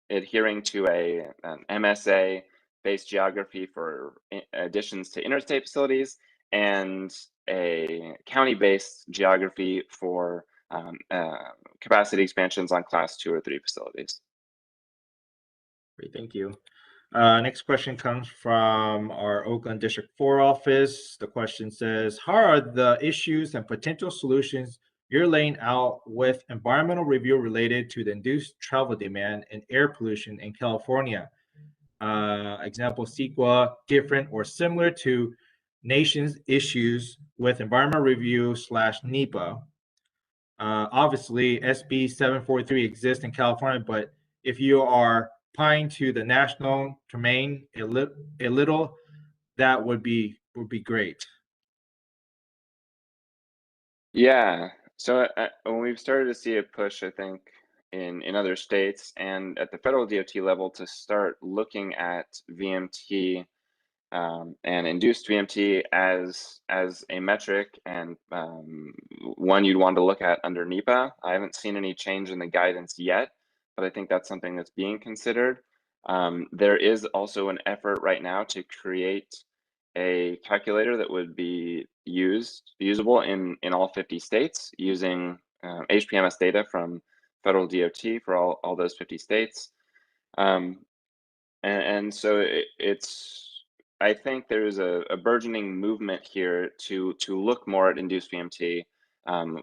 adhering to an MSA-based geography for additions to interstate facilities and a county-based geography for capacity expansions on class 2 or 3 facilities. Great, thank you. Next question comes from our Oakland District 4 office. The question says, how are the issues and potential solutions you're laying out with environmental review related to the induced travel demand and air pollution in California? Example, CEQA, different or similar to nation's issues with environmental review / NEPA. Obviously, SB 743 exists in California, but if you are applying to the national domain a little, that would be great. Yeah, so we've started to see a push, I think, in other states and at the federal DOT level to start looking at VMT and induced VMT as a metric and one you'd want to look at under NEPA. I haven't seen any change in the guidance yet, but I think that's something that's being considered. There is also an effort right now to create a calculator that would be usable in all 50 states using HPMS data from federal DOT for all those 50 states. And so I think there's a burgeoning movement here to look more at induced VMT,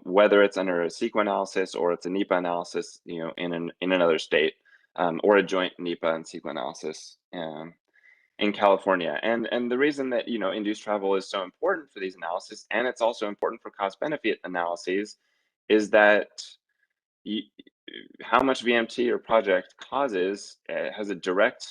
whether it's under a CEQA analysis or it's a NEPA analysis, in another state, or a joint NEPA and CEQA analysis in California. And the reason that induced travel is so important for these analyses, and it's also important for cost benefit analyses, is that how much VMT your project causes has a direct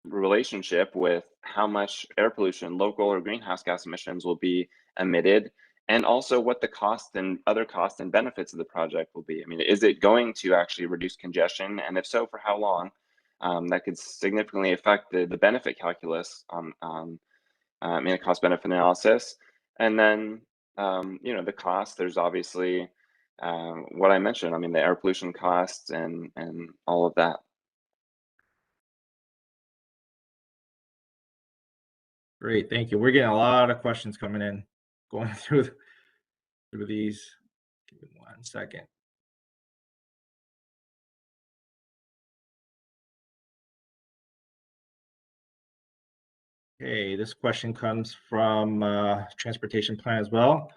relationship with how much air pollution, local or greenhouse gas emissions will be emitted, and also what the cost and other costs and benefits of the project will be. I mean, is it going to actually reduce congestion? And if so, for how long? That could significantly affect the benefit calculus in a cost benefit analysis. And then, the cost, there's obviously what I mentioned, I mean, the air pollution costs and all of that. Great, thank you. We're getting a lot of questions coming in, going through these. Give me 1 second. Okay, this question comes from transportation plan as well.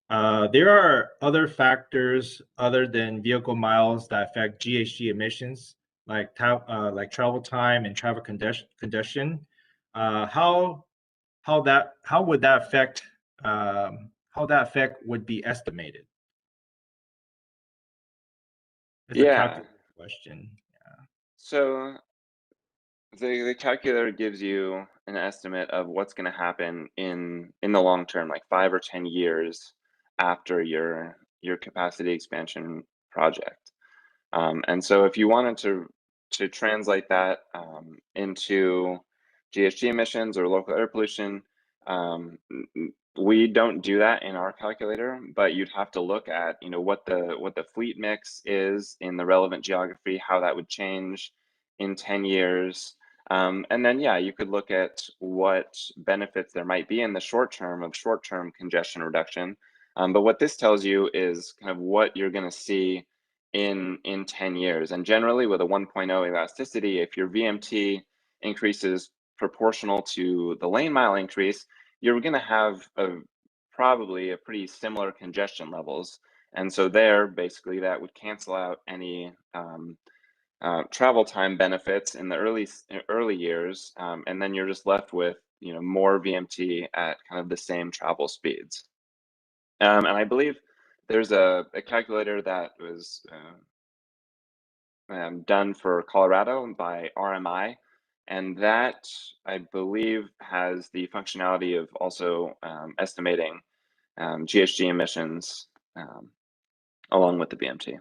There are other factors other than vehicle miles that affect GHG emissions, like travel time and traffic congestion. How would that affect how that effect would be estimated? It's a calculated question. Yeah. So the calculator gives you an estimate of what's going to happen in the long term, like 5 or 10 years after your capacity expansion project. And so if you wanted to translate that into GHG emissions or local air pollution, we don't do that in our calculator, but you'd have to look at what the fleet mix is in the relevant geography, how that would change in 10 years. And then, you could look at what benefits there might be in the short term of short-term congestion reduction. But what this tells you is kind of what you're going to see in 10 years. And generally with a 1.0 elasticity, if your VMT increases proportional to the lane mile increase, you're going to have probably a pretty similar congestion levels. And so there, basically, that would cancel out any travel time benefits in the early years, and then you're just left with more VMT at kind of the same travel speeds. And I believe there's a calculator that was done for Colorado by RMI, and that I believe has the functionality of also estimating GHG emissions along with the VMT.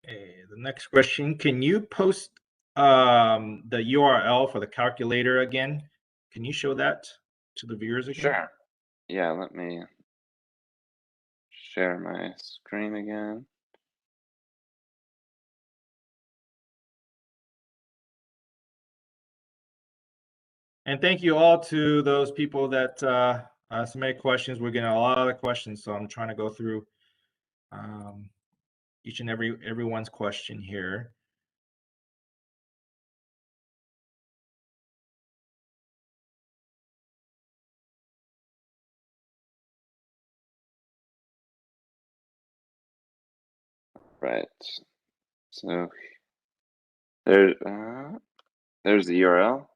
The next question, can you post the URL for the calculator again? Can you show that to the viewers again? Sure. Yeah, let me share my screen again. And thank you all to those people that submitted questions. We're getting a lot of questions, so I'm trying to go through each and everyone's question here. Right. So there's the URL.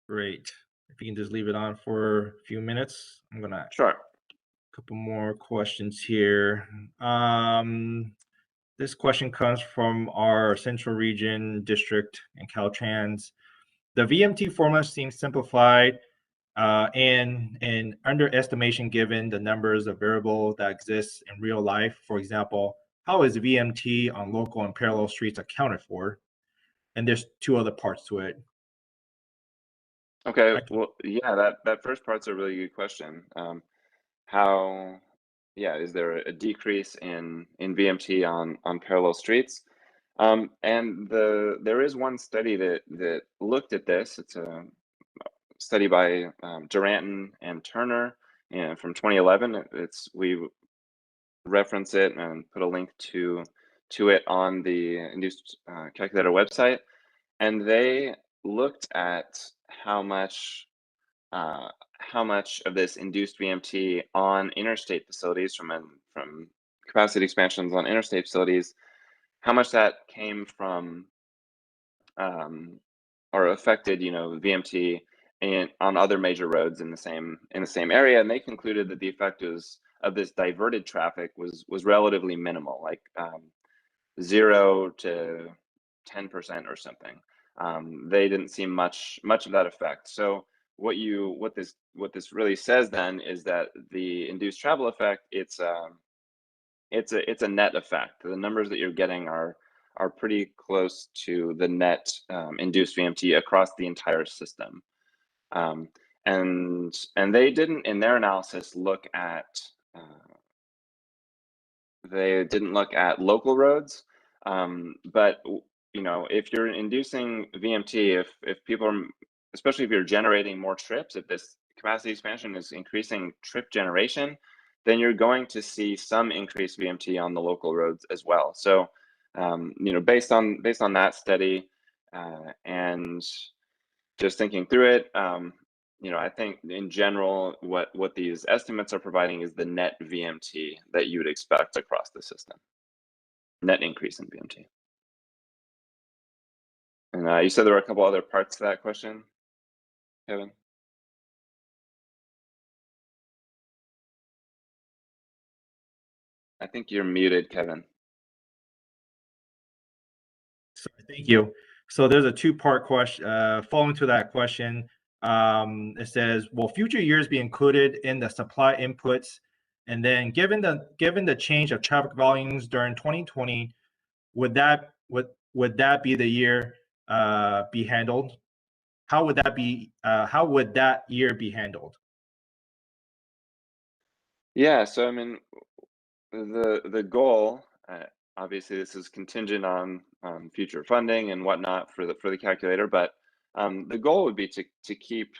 Great. If you can just leave it on for a few minutes, I'm gonna Sure. a couple more questions here. This question comes from our Central Region District and Caltrans. The VMT formula seems simplified and underestimation given the numbers of variables that exist in real life. For example, how is VMT on local and parallel streets accounted for? And there's two other parts to it. Okay. Well, yeah, that first part's a really good question. Is there a decrease in VMT on parallel streets? And there is one study that looked at this. It's a study by Duranton and Turner from 2011. We reference it and put a link to it on the Induced Calculator website, and they looked at how much of this induced VMT on interstate facilities from capacity expansions on interstate facilities, how much that came from or affected VMT and on other major roads in the same area, and they concluded that the effect of this diverted traffic was relatively minimal, like 0 to 10% or something. They didn't see much of that effect. So what this really says then is that the induced travel effect, it's a net effect. The numbers that you're getting are pretty close to the net induced VMT across the entire system. And they didn't, in their analysis, look at local roads, but if you're inducing VMT, if people are, especially if you're generating more trips, if this capacity expansion is increasing trip generation, then you're going to see some increased VMT on the local roads as well. So, based on that study and just thinking through it, I think in general, what these estimates are providing is the net VMT that you would expect across the system, net increase in VMT. And you said there were a couple other parts to that question, Kevin? I think you're muted, Kevin. Sorry, thank you. So there's a two-part question. Following to that question, it says, will future years be included in the supply inputs? And then given the change of traffic volumes during 2020, would that be the year be handled? How would that year be handled? Yeah, so I mean, the goal, obviously this is contingent on future funding and whatnot for the calculator, but the goal would be to keep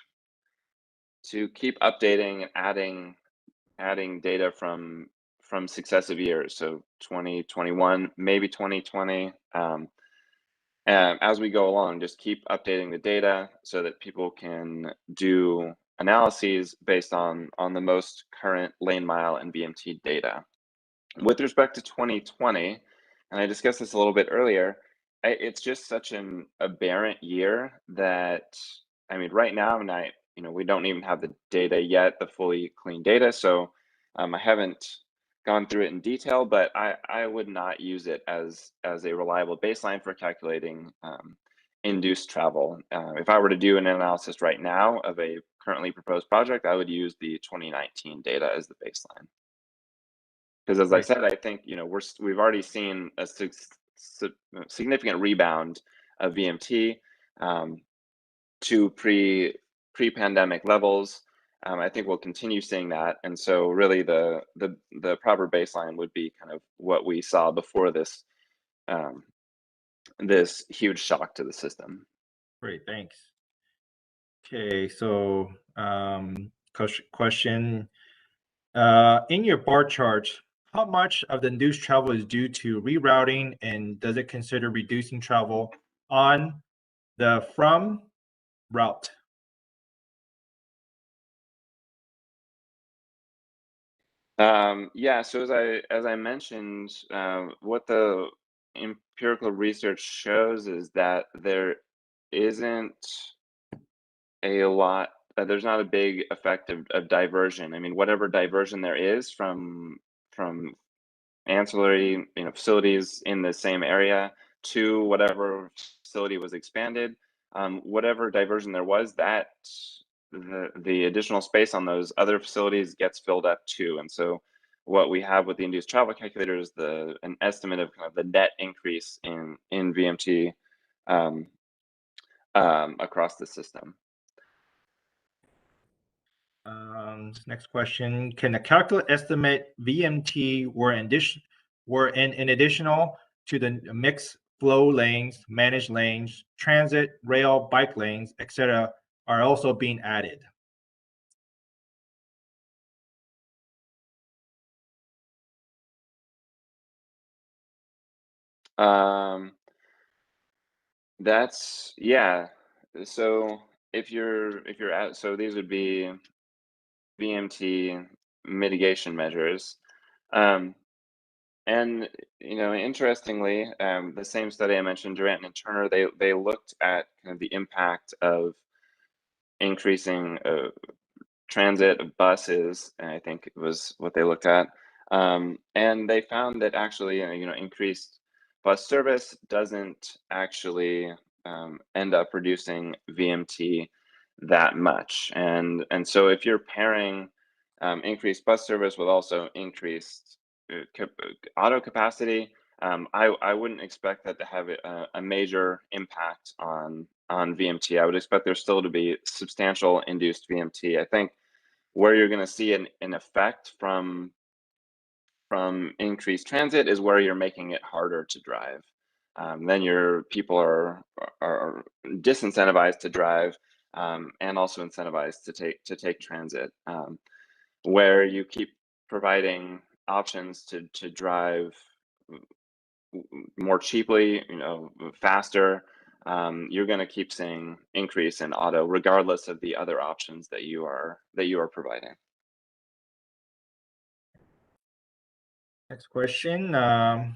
updating and adding data from successive years, so 2021, maybe 2020, as we go along, just keep updating the data so that people can do analyses based on the most current lane mile and VMT data. With respect to 2020, and I discussed this a little bit earlier, it's just such an aberrant year that, I mean, right now, we don't even have the data yet, the fully clean data. So I haven't gone through it in detail, but I would not use it as a reliable baseline for calculating induced travel. If I were to do an analysis right now of a currently proposed project, I would use the 2019 data as the baseline. Because as I Right. said, I think we've already seen a significant rebound of VMT to pre-pandemic levels. I think we'll continue seeing that, and so really the proper baseline would be kind of what we saw before this this huge shock to the system. Great, thanks. Okay, so question. In your bar charts, how much of the induced travel is due to rerouting, and does it consider reducing travel on the from route? Yeah, so as I mentioned, what the empirical research shows is that there isn't a lot, there's not a big effect of diversion. I mean, whatever diversion there is from ancillary facilities in the same area to whatever facility was expanded, whatever diversion there was, that the additional space on those other facilities gets filled up too. And so what we have with the induced travel calculator is an estimate of kind of the net increase in VMT across the system. Next question. Can the calculator estimate VMT were in additional to the mixed flow lanes, managed lanes, transit, rail, bike lanes, etc., are also being added? That's yeah. So if you're at, so these would be VMT mitigation measures. And interestingly, the same study I mentioned, Durant and Turner, they looked at kind of the impact of increasing transit of buses, and I think it was what they looked at. And they found that actually, increased bus service doesn't actually end up reducing VMT that much. And so if you're pairing increased bus service with also increased auto capacity, I wouldn't expect that to have a major impact on VMT. I would expect there still to be substantial induced VMT. I think where you're going to see an effect from increased transit is where you're making it harder to drive. Then your people are disincentivized to drive, and also incentivized to take transit. Where you keep providing options to drive more cheaply, faster, you're going to keep seeing increase in auto, regardless of the other options that you are providing. Next question. How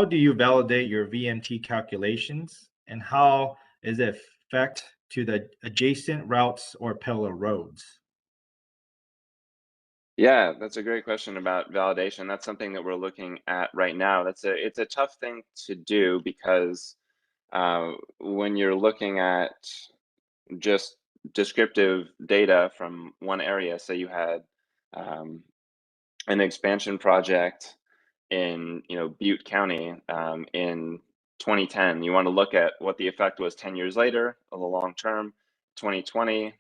do you validate your VMT calculations, and how is it affect to the adjacent routes or parallel roads? Yeah, that's a great question about validation. That's something that we're looking at right now. It's a tough thing to do because when you're looking at just descriptive data from one area, say you had an expansion project in Butte County in 2010, you want to look at what the effect was 10 years later of the long term. 2020,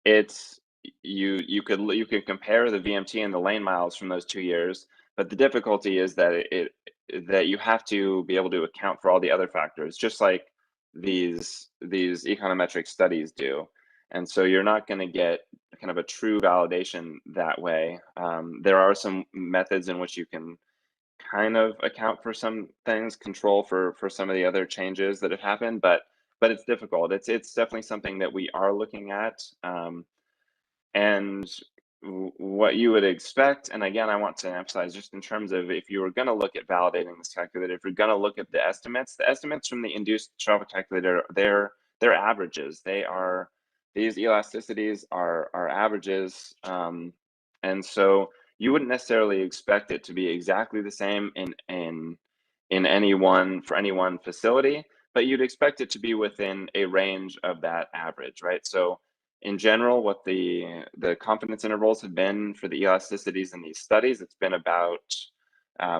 it's you could compare the VMT and the lane miles from those 2 years, but the difficulty is that that you have to be able to account for all the other factors, just like these econometric studies do. And so you're not going to get kind of a true validation that way. There are some methods in which you can kind of account for some things, control for some of the other changes that have happened, but it's difficult. It's definitely something that we are looking at. And what you would expect, and again, I want to emphasize just in terms of if you were going to look at validating this calculator, if you're going to look at the estimates from the induced travel calculator, they're averages. These elasticities are averages, and so you wouldn't necessarily expect it to be exactly the same in any one facility, but you'd expect it to be within a range of that average, right? So in general, what the confidence intervals have been for the elasticities in these studies, it's been about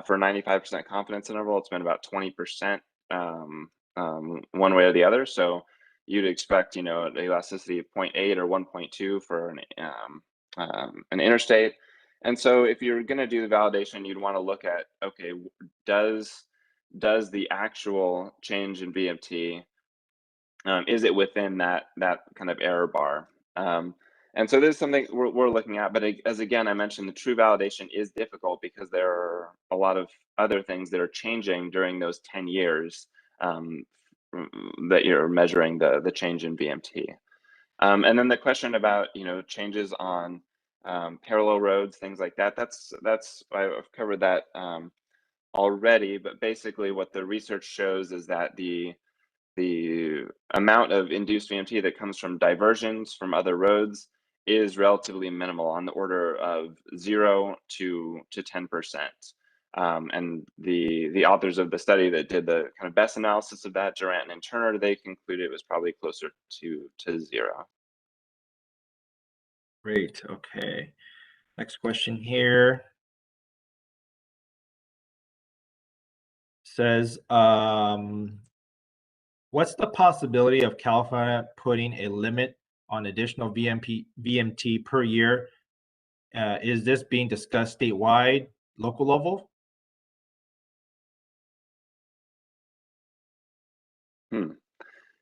for a 95% confidence interval, it's been about 20% one way or the other. So you'd expect, an elasticity of 0.8 or 1.2 for an interstate. And so if you're going to do the validation, you'd want to look at, okay, does the actual change in VMT, is it within that kind of error bar? And so this is something we're looking at, but as again, I mentioned, the true validation is difficult because there are a lot of other things that are changing during those 10 years that you're measuring the change in VMT. And then the question about, changes on parallel roads, things like that, that's I've covered that already, but basically what the research shows is that the amount of induced VMT that comes from diversions from other roads is relatively minimal, on the order of 0 to 10%. And the authors of the study that did the kind of best analysis of that, Durant and Turner, they concluded it was probably closer to 0. Great. Okay. Next question here says, what's the possibility of California putting a limit on additional VMT per year? Is this being discussed statewide, local level?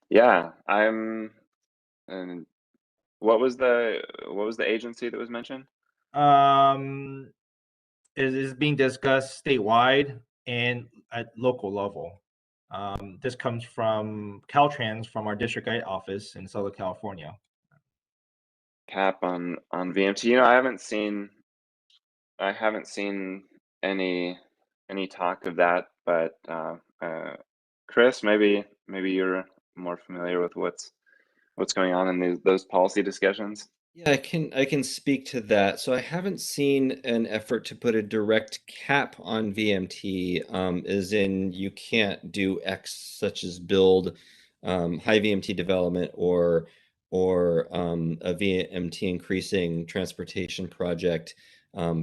Yeah, and what was the agency that was mentioned? It is being discussed statewide and at local level. This comes from Caltrans, from our district office in Southern California. Cap on VMT. I haven't seen any talk of that, but Chris, maybe you're more familiar with what's going on in those policy discussions. Yeah, I can speak to that. So I haven't seen an effort to put a direct cap on VMT, as in you can't do X, such as build high VMT development or a VMT increasing transportation project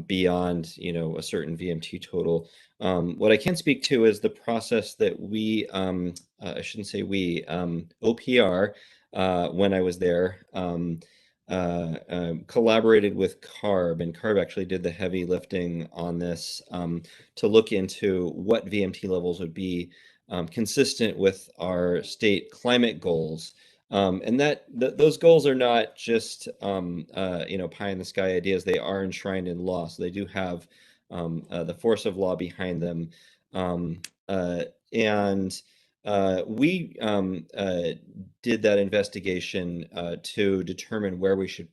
beyond a certain VMT total. What I can speak to is the process that we I shouldn't say we OPR when I was there. Collaborated with CARB, and CARB actually did the heavy lifting on this to look into what VMT levels would be consistent with our state climate goals. And those goals are not just pie in the sky ideas. They are enshrined in law, so they do have the force of law behind them. And we did that investigation to determine where we should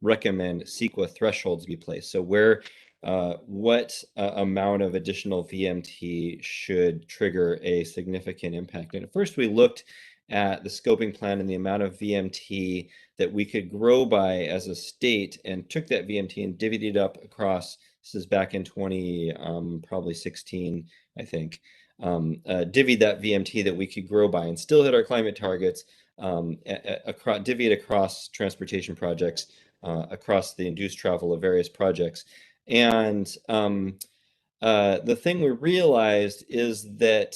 recommend CEQA thresholds be placed. So what amount of additional VMT should trigger a significant impact? And at first we looked at the scoping plan and the amount of VMT that we could grow by as a state, and took that VMT and divvied it up across, this is back in 2016, I think. Divvied that VMT that we could grow by and still hit our climate targets, divvy it across transportation projects, across the induced travel of various projects. And the thing we realized is that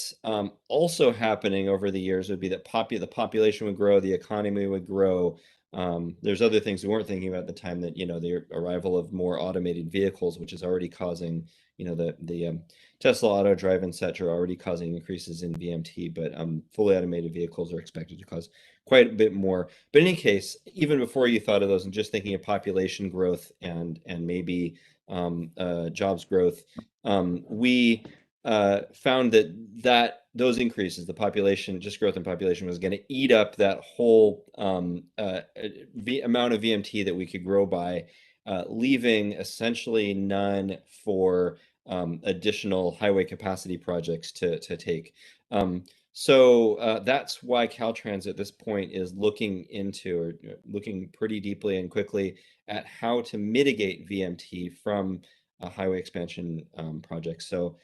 also happening over the years would be that the population would grow, the economy would grow. There's other things we weren't thinking about at the time, that the arrival of more automated vehicles, which is already causing, the Tesla auto drive and such are already causing increases in VMT, but fully automated vehicles are expected to cause quite a bit more. But in any case, even before you thought of those, and just thinking of population growth and maybe jobs growth, we found that those increases, the population, just growth in population, was going to eat up that whole amount of VMT that we could grow by, leaving essentially none for additional highway capacity projects to take. So that's why Caltrans at this point is looking pretty deeply and quickly at how to mitigate VMT from highway expansion projects. So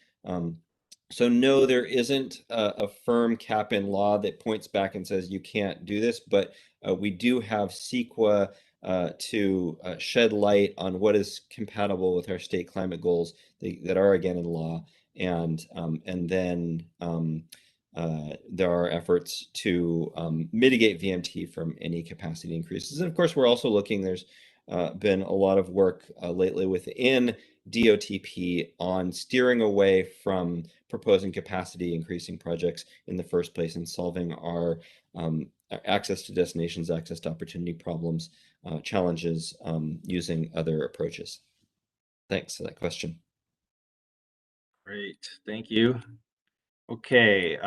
no, there isn't a firm cap in law that points back and says you can't do this, but we do have CEQA to shed light on what is compatible with our state climate goals that are again in law, and then there are efforts to mitigate VMT from any capacity increases. And of course, we're also looking, there's been a lot of work lately within DOTP on steering away from proposing capacity increasing projects in the first place and solving our access to destinations, access to opportunity problems, challenges using other approaches. Thanks for that question. Great, thank you. Okay,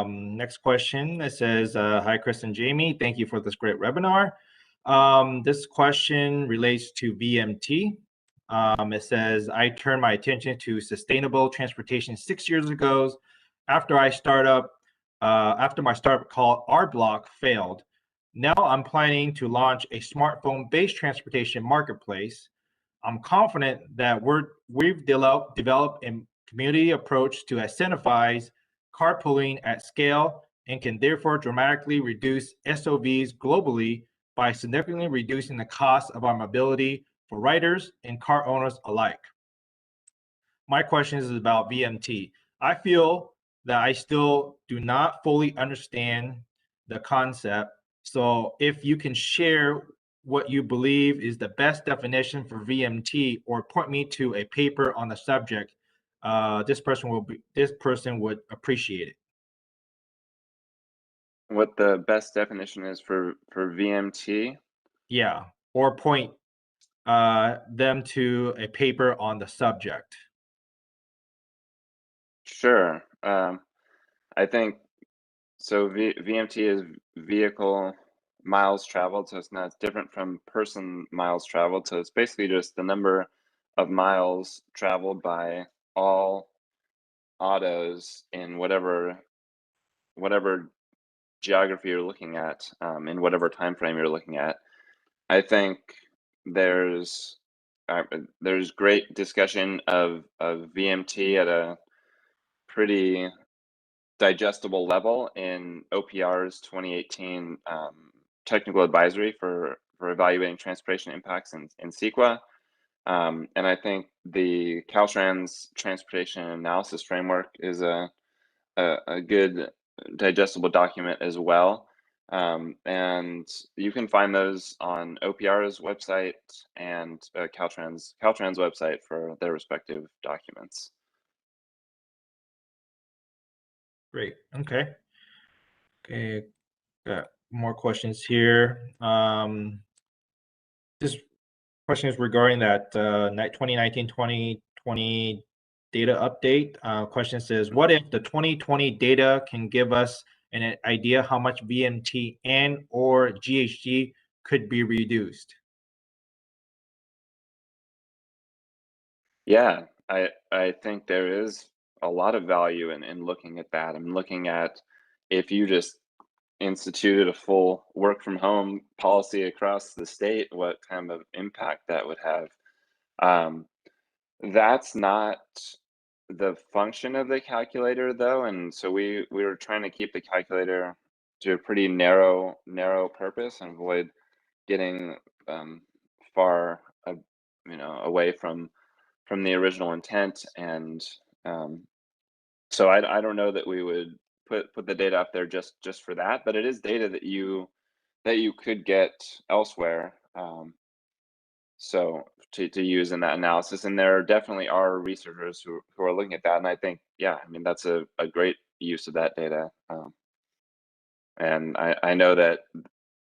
next question. It says, hi, Chris and Jamie. Thank you for this great webinar. This question relates to VMT. It says, I turned my attention to sustainable transportation 6 years ago after my startup called R-Block failed. Now I'm planning to launch a smartphone-based transportation marketplace. I'm confident that we've developed a community approach to incentivize carpooling at scale and can therefore dramatically reduce SOVs globally by significantly reducing the cost of our mobility for riders and car owners alike. My question is about VMT. I feel that I still do not fully understand the concept. So if you can share what you believe is the best definition for VMT or point me to a paper on the subject, this person would appreciate it. What the best definition is for VMT? Yeah, or point them to a paper on the subject. Sure. I think so. VMT is vehicle miles traveled, so it's different from person miles traveled. So it's basically just the number of miles traveled by all autos in whatever geography you're looking at, in whatever time frame you're looking at. I think there's great discussion of VMT at a pretty digestible level in OPR's 2018 technical advisory for evaluating transportation impacts in CEQA. And I think the Caltrans transportation analysis framework is a good digestible document as well. And you can find those on OPR's website and Caltrans website for their respective documents. Great. Okay. Got more questions here. This question is regarding that 2019-2020 data update. Question says, what if the 2020 data can give us an idea how much VMT and or GHG could be reduced? Yeah, I think there is a lot of value in looking at that. I'm looking at if you just instituted a full work from home policy across the state, what kind of impact that would have. That's not the function of the calculator though, and so we were trying to keep the calculator to a pretty narrow purpose and avoid getting far away from the original intent. And so I don't know that we would put the data up there just for that, but it is data that you could get elsewhere, so to use in that analysis. And there definitely are researchers who are looking at that, and I think, yeah, I mean, that's a great use of that data. And I know that,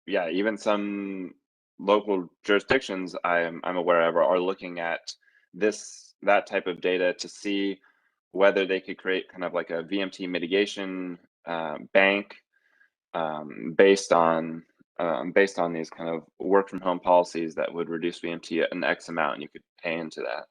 yeah, even some local jurisdictions I'm aware of are looking at this that type of data to see whether they could create kind of like a VMT mitigation bank based on these kind of work from home policies that would reduce VMT an X amount, and you could pay into that.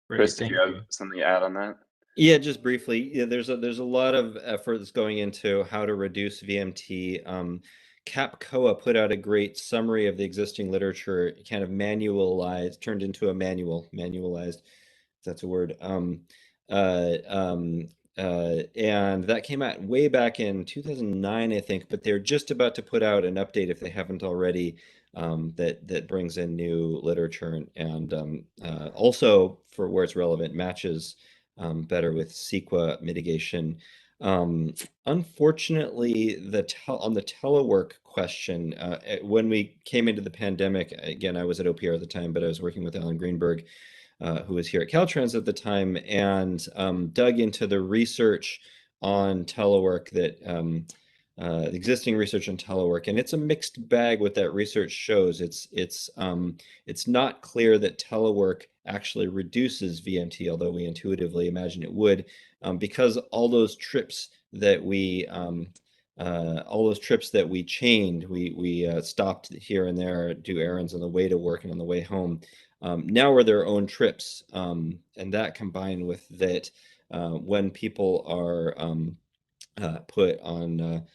Chris, Great, did thank you you. have something to add on that? Yeah, just briefly. Yeah, there's a lot of effort that's going into how to reduce VMT. CAPCOA put out a great summary of the existing literature, kind of turned into a manualized, if that's a word. And that came out way back in 2009, I think, but they're just about to put out an update, if they haven't already, that brings in new literature and also, for where it's relevant, matches better with CEQA mitigation. Unfortunately, on the telework question, when we came into the pandemic, again, I was at OPR at the time, but I was working with Alan Greenberg, who was here at Caltrans at the time, and dug into the research on telework the existing research on telework, and it's a mixed bag. What that research shows, it's not clear that telework actually reduces VMT, although we intuitively imagine it would, because all those trips that we chained, we stopped here and there, do errands on the way to work and on the way home. Now are their own trips, and that combined with that, when people are put on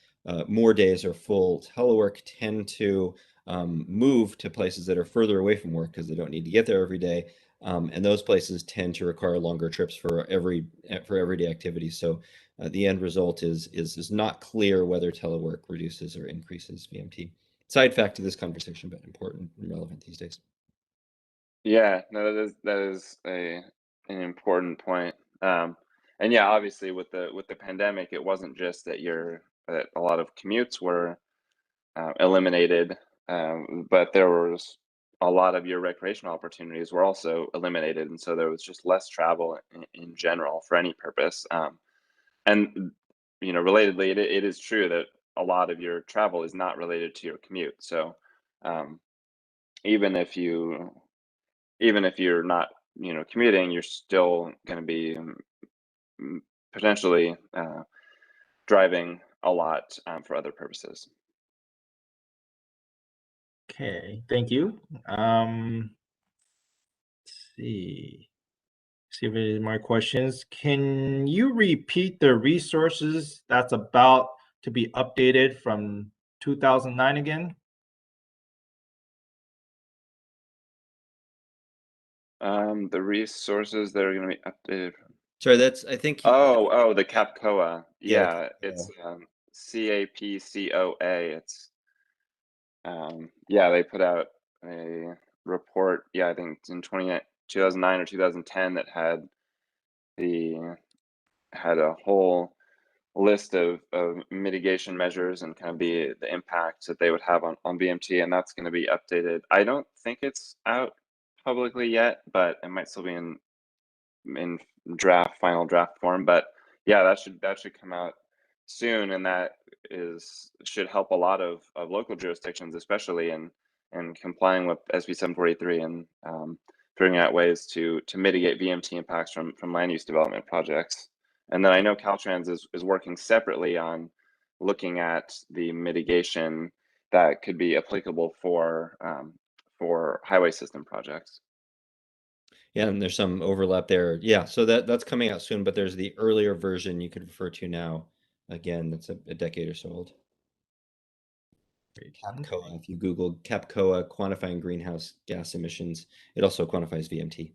more days or full telework, tend to move to places that are further away from work because they don't need to get there every day, and those places tend to require longer trips for everyday activities. So the end result is not clear whether telework reduces or increases VMT. Side fact to this conversation, but important and relevant these days. Yeah, no, that is an important point. And yeah, obviously with the pandemic, it wasn't just that that a lot of commutes were eliminated, but there was a lot of your recreational opportunities were also eliminated, and so there was just less travel in general for any purpose. And relatedly, it is true that a lot of your travel is not related to your commute. So um, even if you're not commuting, you're still going to be potentially driving a lot for other purposes. Okay, thank you. Let's see if there's more questions. Can you repeat the resources that's about to be updated from 2009 again? The resources that are going to be updated. Sorry, that's, I think. Oh, the CAPCOA. Yeah, It's CAPCOA. It's they put out a report. Yeah, I think it's in 2009 or 2010 that had a whole list of mitigation measures and kind of the impacts that they would have on VMT, and that's going to be updated. I don't think it's out publicly yet, but it might still be in final draft form. But yeah, that should come out soon, and that should help a lot of local jurisdictions, especially in complying with SB 743 and figuring out ways to mitigate VMT impacts from land use development projects. And then I know Caltrans is working separately on looking at the mitigation that could be applicable for highway system projects. Yeah, and there's some overlap there. Yeah, so that's coming out soon, but there's the earlier version you could refer to now. Again, that's a decade or so old. CAPCOA, if you Google CAPCOA quantifying greenhouse gas emissions, it also quantifies VMT.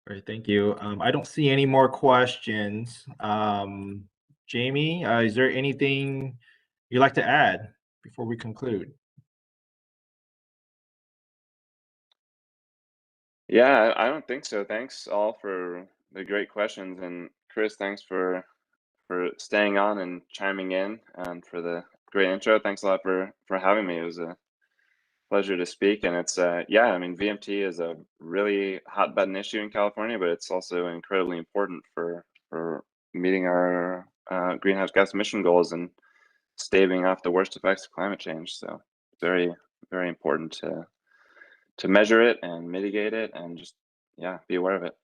Great, thank you. I don't see any more questions. Jamie, is there anything you'd like to add before we conclude? Yeah, I don't think so. Thanks all for the great questions, and Chris, thanks for staying on and chiming in, and for the great intro. Thanks a lot for having me. It was a pleasure to speak, and it's I mean, VMT is a really hot button issue in California, but it's also incredibly important for meeting our greenhouse gas emission goals and staving off the worst effects of climate change. So very, very important measure it and mitigate it, and just be aware of it.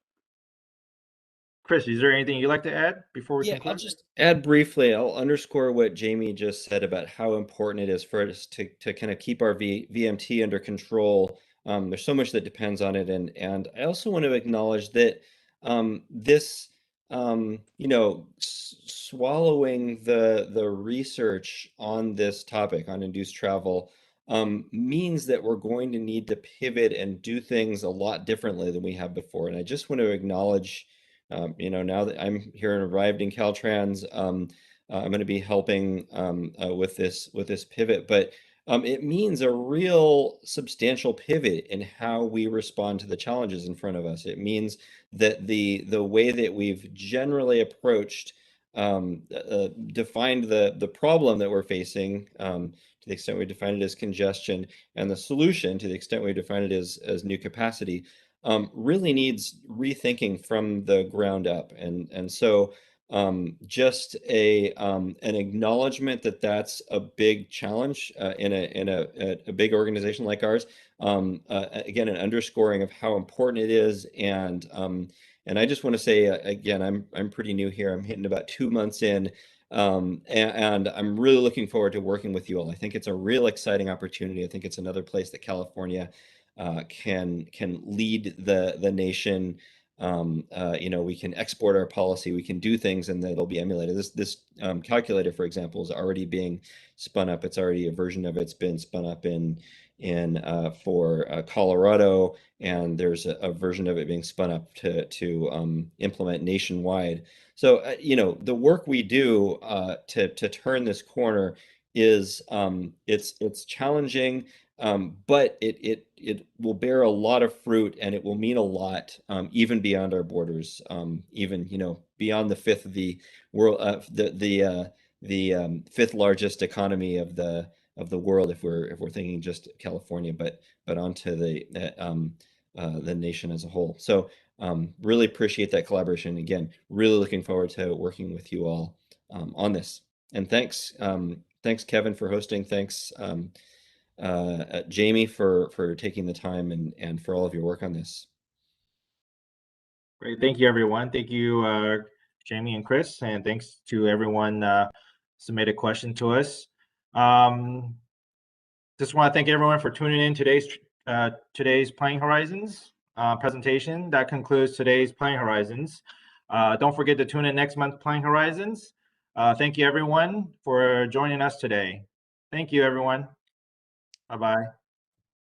Chris, is there anything you'd like to add before we Yeah, I'll conclude? just add briefly. I'll underscore what Jamie just said about how important it is for us to kind of keep our VMT under control. There's so much that depends on it, and I also want to acknowledge that this, swallowing the research on this topic on induced travel means that we're going to need to pivot and do things a lot differently than we have before. And I just want to acknowledge. Now that I'm here and arrived in Caltrans, I'm going to be helping with this pivot, but it means a real substantial pivot in how we respond to the challenges in front of us. It means that the way that we've generally approached, defined the problem that we're facing, to the extent we define it as congestion, and the solution to the extent we define it as new capacity, really needs rethinking from the ground up. And so just an acknowledgement that that's a big challenge in a big organization like ours. Again, an underscoring of how important it is. And I just want to say again, I'm pretty new here. I'm hitting about 2 months in. And I'm really looking forward to working with you all. I think it's a real exciting opportunity. I think it's another place that California can lead the nation. We can export our policy, we can do things, and that'll be emulated. This calculator, for example, is already being spun up. It's already a version of it's been spun up for Colorado, and there's a version of it being spun up to implement nationwide. So the work we do to turn this corner is it's challenging. But it will bear a lot of fruit, and it will mean a lot, even beyond our borders, even beyond the fifth of the world, the fifth largest economy of the world, if we're thinking just California, but onto the nation as a whole. So really appreciate that collaboration. Again, really looking forward to working with you all on this. And thanks Kevin for hosting. Thanks. Jamie for taking the time and for all of your work on this. Great. Thank you, everyone. Thank you, Jamie and Chris, and thanks to everyone submitted a question to us. Just want to thank everyone for tuning in today's Planning Horizons presentation. That concludes today's Planning Horizons. Don't forget to tune in next month's Planning Horizons. Thank you, everyone, for joining us today. Thank you, everyone. Bye-bye.